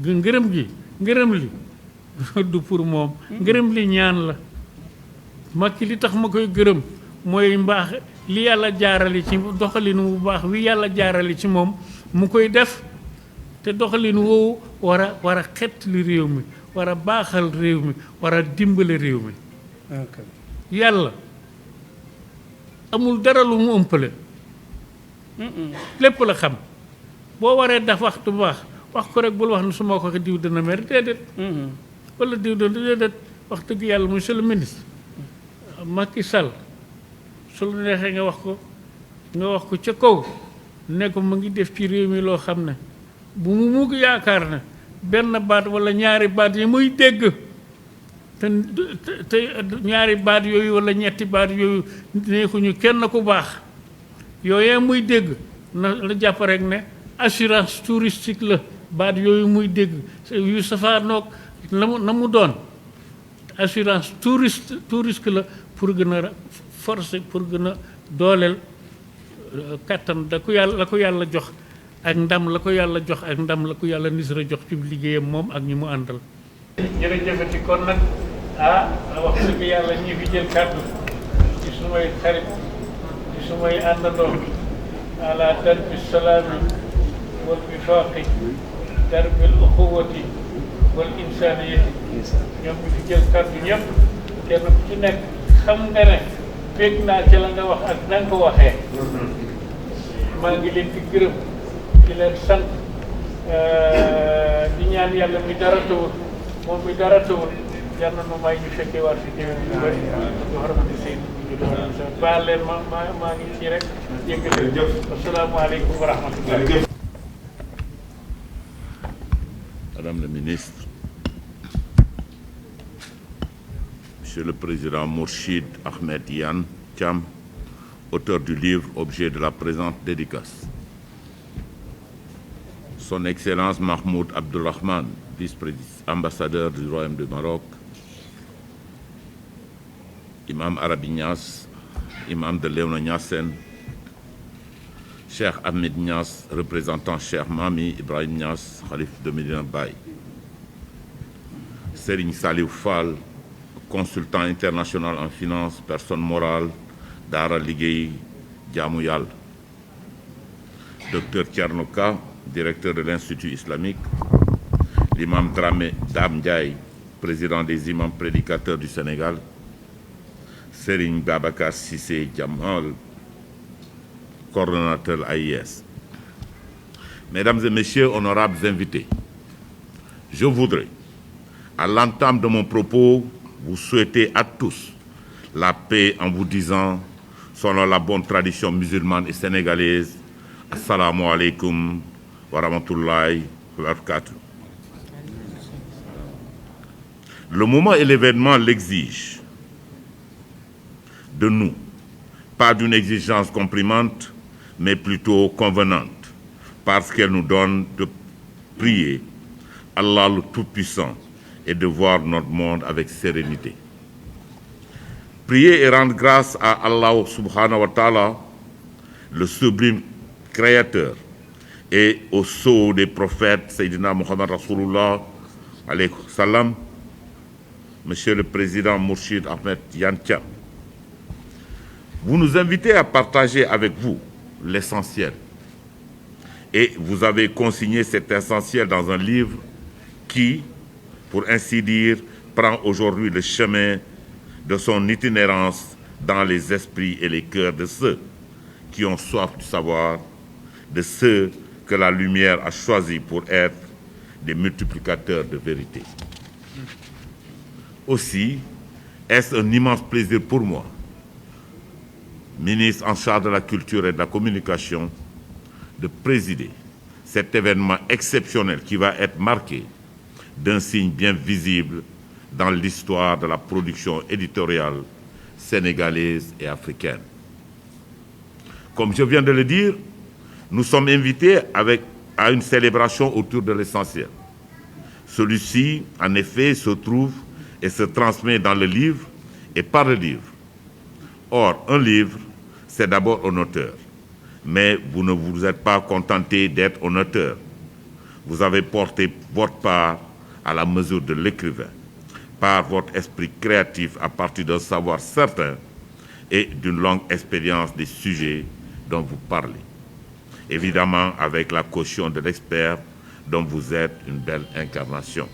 ngërëm li du pour moom ngërëm li ñaan la Macky li tax ma koy gërëm mooy mbaax li yàlla jaarale ci doxalin wu baax wi yàlla jaarale ci moom mu koy def te doxalin woowu war a xett li réew mi war a baaxal réew mi war a dimbale réew mi yàlla amul dara lu mu ëmpale lépp la xam boo waree daf waxtu baax wax ko rek bul wax ne su ma ko diw dana mer déedéet wala diw dana déedéet wax dëgg yàlla monsieur le ministre Macky Sall su la neexee nga wax ko ca kaw ne ko mu ngi def ci réew mi loo xam ne bu mu mugg yaakaar ne benn baat wala ñaari baat yi muy dégg te ñaari baat yooyu wala ñetti baat yooyu neexuñu kenn ku baax yooyee muy dégg na la jàpp rek ne assurance touristique la baat yooyu muy dégg yu safaanoog na mu doon assurance touriste la pour gën a forcer pour gën a dooleel kattan la ko yàlla jox ak ndam la ko yàlla jox ak ndam la ko yàlla nisra jox ci liggéeyam moom ak ñi mu àndal jërëjëfati kon nag wax dëgg yàlla ñi fi jël kàddu ci sumay xarit ci sumay àndandoo ala darbi salaami wal wifaaqi darbil uxuwati wal insaniyati ñoom ñu fi jël kàddu ñëpp kenn ku ci nekk xam nga ne fekk naa ci la nga wax ak na nga ko waxee maa ngi leen di gërëm di leen sant di ñaan yàlla mi dara tawul moom mi dara tawul yal na nu may ñu fekkee waat si déwén yu bëri ñu xaramati seen baal leen maa ngi ci rek jéggale asalaamaaleykum wa rahmatullah. Madame la ministre, Monsieur le Président Mourchid Ahmed Iyane Thiam, auteur du livre objet de la présente dédicace, Son Excellence Mahmoud Abdulrahman, vice-ambassadeur du Royaume du Maroc, Imam Arabi Niass, Imam de Léona Niassène, Cheikh Ahmed Niass, représentant Cheikh Mami Ibrahim Niass, Khalif de Medina Baye, Serigne Saliou Fall, consultant international en finance, personne morale, Dara Liggéey Jaamu Yàlla, Docteur Thierno Ka, directeur de l'Institut islamique, l'imam Dame Ndiaye, président des imams prédicateurs du Sénégal, Serigne Babacar Cissé Djamal, coordonnateur AIS. Mesdames et messieurs, honorables invités, je voudrais, à l'entame de mon propos, vous souhaiter à tous la paix en vous disant, selon la bonne tradition musulmane et sénégalaise, Assalamu alaikum wa rahmatullahi wa barakatuh. Le moment et l'événement l'exigent de nous, pas d'une exigence comprimante, mais plutôt convenante, parce qu'elle nous donne de prier Allah le Tout-Puissant et de voir notre monde avec sérénité. Prier et rendre grâce à Allah subhanahu wa ta'ala, le sublime créateur, et au sceau des prophètes, Sayyidina Muhammad Rasulullah, alayhi salam, Monsieur le Président Mourchid Ahmed Yantia. Vous nous invitez à partager avec vous l'essentiel. Et vous avez consigné cet essentiel dans un livre qui, pour ainsi dire, prend aujourd'hui le chemin de son itinérance dans les esprits et les cœurs de ceux qui ont soif du savoir, de ceux que la lumière a choisi pour être des multiplicateurs de vérité. Aussi, est-ce un immense plaisir pour moi, ministre en charge de la culture et de la communication, de présider cet événement exceptionnel qui va être marqué d'un signe bien visible dans l'histoire de la production éditoriale sénégalaise et africaine. Comme je viens de le dire, nous sommes invités à une célébration autour de l'essentiel. Celui-ci, en effet, se trouve et se transmet dans le livre et par le livre. Or, un livre, c'est d'abord un auteur. Mais vous ne vous êtes pas contenté d'être un auteur. Vous avez porté votre part à la mesure de l'écrivain, par votre esprit créatif à partir d'un savoir certain et d'une longue expérience des sujets dont vous parlez. Évidemment, avec la caution de l'expert dont vous êtes une belle incarnation.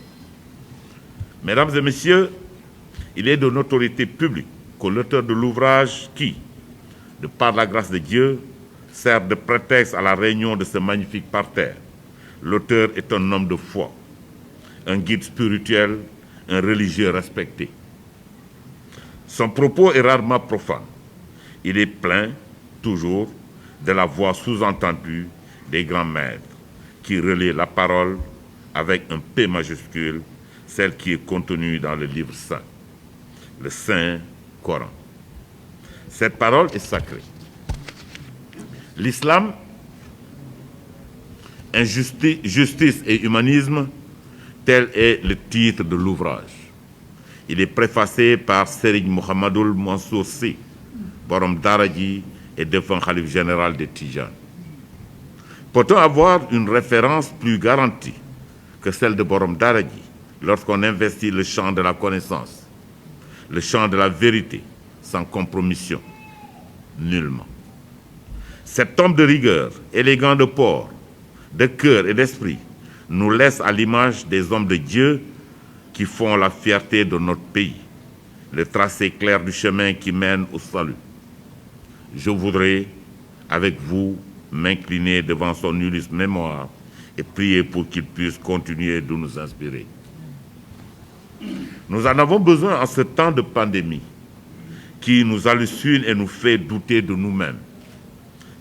Mesdames et messieurs, il est de notoriété publique que l'auteur de l'ouvrage qui, de par la grâce de Dieu, sert de prétexte à la réunion de ce magnifique parterre. L'auteur est un homme de foi, un guide spirituel, un religieux respecté. Son propos est rarement profane. Il est plein, toujours, de la voix sous-entendue des grands maîtres qui relaient la parole avec un P majuscule, celle qui est contenue dans le livre saint, le Saint Coran. Cette parole est sacrée. L'islam, justice et humanisme, tel est le titre de l'ouvrage. Il est préfacé par Serigne Mouhamadoul Mansour Sy, borom daara ji et défunt khalife général de Tidjane. Peut-on avoir une référence plus garantie que celle de borom daara ji lorsqu'on investit le champ de la connaissance, le champ de la vérité, sans compromission? Nullement. Cet homme de rigueur, élégant de port, de cœur et d'esprit, nous laisse à l'image des hommes de Dieu qui font la fierté de notre pays, le tracé clair du chemin qui mène au salut. Je voudrais, avec vous, m'incliner devant son illustre mémoire et prier pour qu'il puisse continuer de nous inspirer. Nous en avons besoin en ce temps de pandémie qui nous hallucine et nous fait douter de nous-mêmes,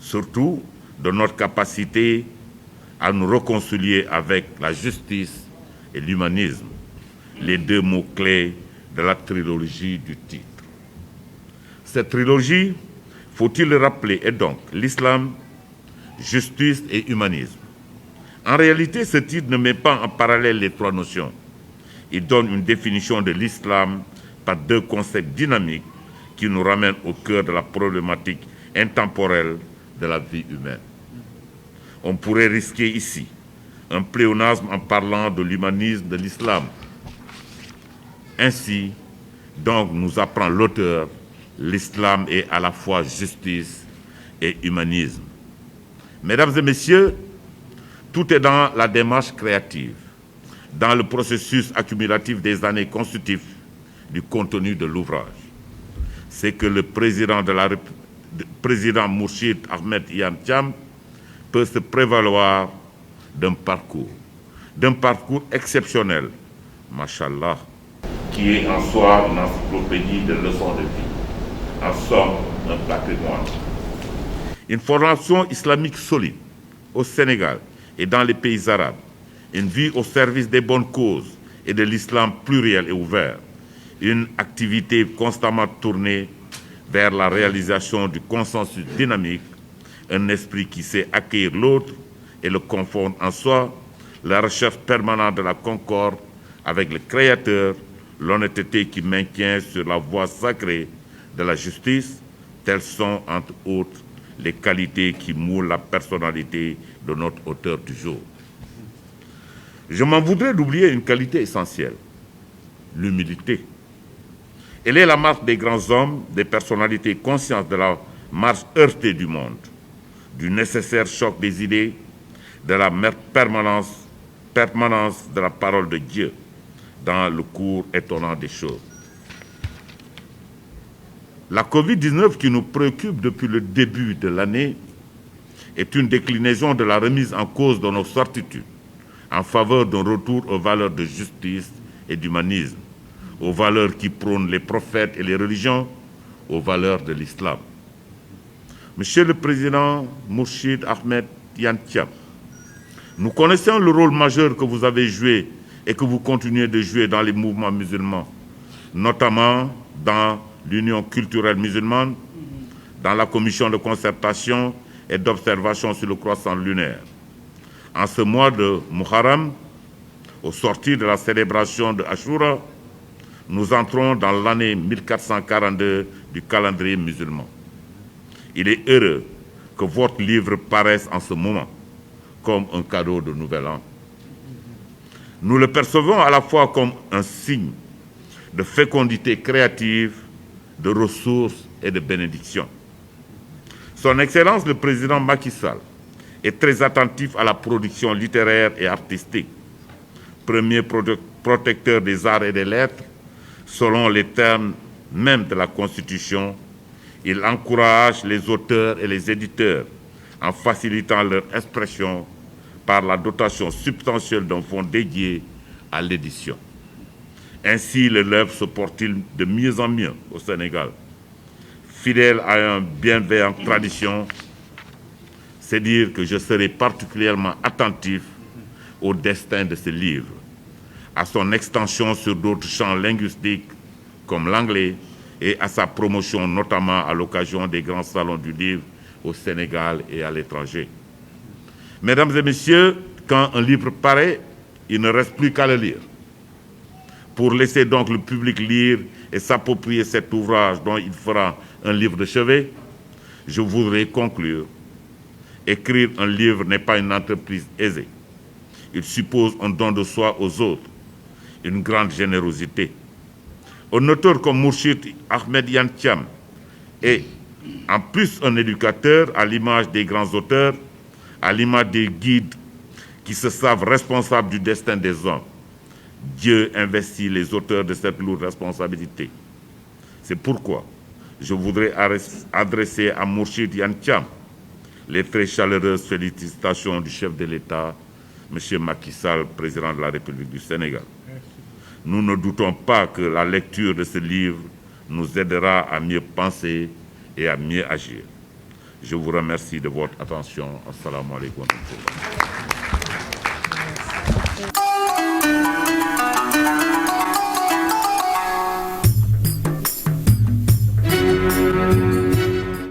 surtout de notre capacité à nous réconcilier avec la justice et l'humanisme, les deux mots-clés de la trilogie du titre. Cette trilogie, faut-il le rappeler, est donc l'islam, justice et humanisme. En réalité, ce titre ne met pas en parallèle les trois notions. Il donne une définition de l'islam par deux concepts dynamiques qui nous ramènent au cœur de la problématique intemporelle de la vie humaine. On pourrait risquer ici un pléonasme en parlant de l'humanisme de l'islam. Ainsi, donc, nous apprend l'auteur, l'islam est à la fois justice et humanisme. Mesdames et messieurs, tout est dans la démarche créative, dans le processus accumulatif des années constitutifs du contenu de l'ouvrage. C'est que le président Mourchid Ahmed Yantia peut se prévaloir d'un parcours exceptionnel, machallah, qui est en soi une encyclopédie de leçons de vie, en somme un patrimoine. Une formation islamique solide au Sénégal et dans les pays arabes, une vie au service des bonnes causes et de l'islam pluriel et ouvert, une activité constamment tournée vers la réalisation du consensus dynamique, un esprit qui sait accueillir l'autre et le confondre en soi, la recherche permanente de la concorde avec le Créateur, l'honnêteté qui maintient sur la voie sacrée de la justice, telles sont, entre autres, les qualités qui moulent la personnalité de notre auteur du jour. Je m'en voudrais d'oublier une qualité essentielle, l'humilité. Elle est la marque des grands hommes, des personnalités conscientes de la marche heurtée du monde, du nécessaire choc des idées, de la permanence de la parole de Dieu dans le cours étonnant des choses. La Covid-19 qui nous préoccupe depuis le début de l'année est une déclinaison de la remise en cause de nos certitudes en faveur d'un retour aux valeurs de justice et d'humanisme, aux valeurs qui prônent les prophètes et les religions, aux valeurs de l'islam. Monsieur le Président Mourchid Ahmed Iyane Thiam, nous connaissons le rôle majeur que vous avez joué et que vous continuez de jouer dans les mouvements musulmans, notamment dans l'Union culturelle musulmane, dans la commission de concertation et d'observation sur le croissant lunaire. En ce mois de Muharram, au sortir de la célébration de Ashura, nous entrons dans l'année 1442 du calendrier musulman. Il est heureux que votre livre paraisse en ce moment comme un cadeau de Nouvel An. Nous le percevons à la fois comme un signe de fécondité créative, de ressources et de bénédiction. Son Excellence le Président Macky Sall est très attentif à la production littéraire et artistique. Premier protecteur des arts et des lettres, selon les termes même de la Constitution, il encourage les auteurs et les éditeurs en facilitant leur expression par la dotation substantielle d'un fonds dédié à l'édition. Ainsi, l'œuvre se porte-t-il de mieux en mieux au Sénégal. Fidèle à une bienveillante tradition, c'est dire que je serai particulièrement attentif au destin de ce livre, à son extension sur d'autres champs linguistiques comme l'anglais et à sa promotion notamment à l'occasion des grands salons du livre au Sénégal et à l'étranger. Mesdames et messieurs, quand un livre paraît, il ne reste plus qu'à le lire. Pour laisser donc le public lire et s'approprier cet ouvrage dont il fera un livre de chevet, je voudrais conclure. Écrire un livre n'est pas une entreprise aisée. Il suppose un don de soi aux autres, une grande générosité. Un auteur comme Mourchid Ahmed Iyane Thiam est en plus un éducateur à l'image des grands auteurs, à l'image des guides qui se savent responsables du destin des hommes. Dieu investit les auteurs de cette lourde responsabilité. C'est pourquoi je voudrais adresser à Mourchid Iyane Thiam les très chaleureuses félicitations du chef de l'État, M. Macky Sall, président de la République du Sénégal. Nous ne doutons pas que la lecture de ce livre nous aidera à mieux penser et à mieux agir. Je vous remercie de votre attention. Assalamu alaikum.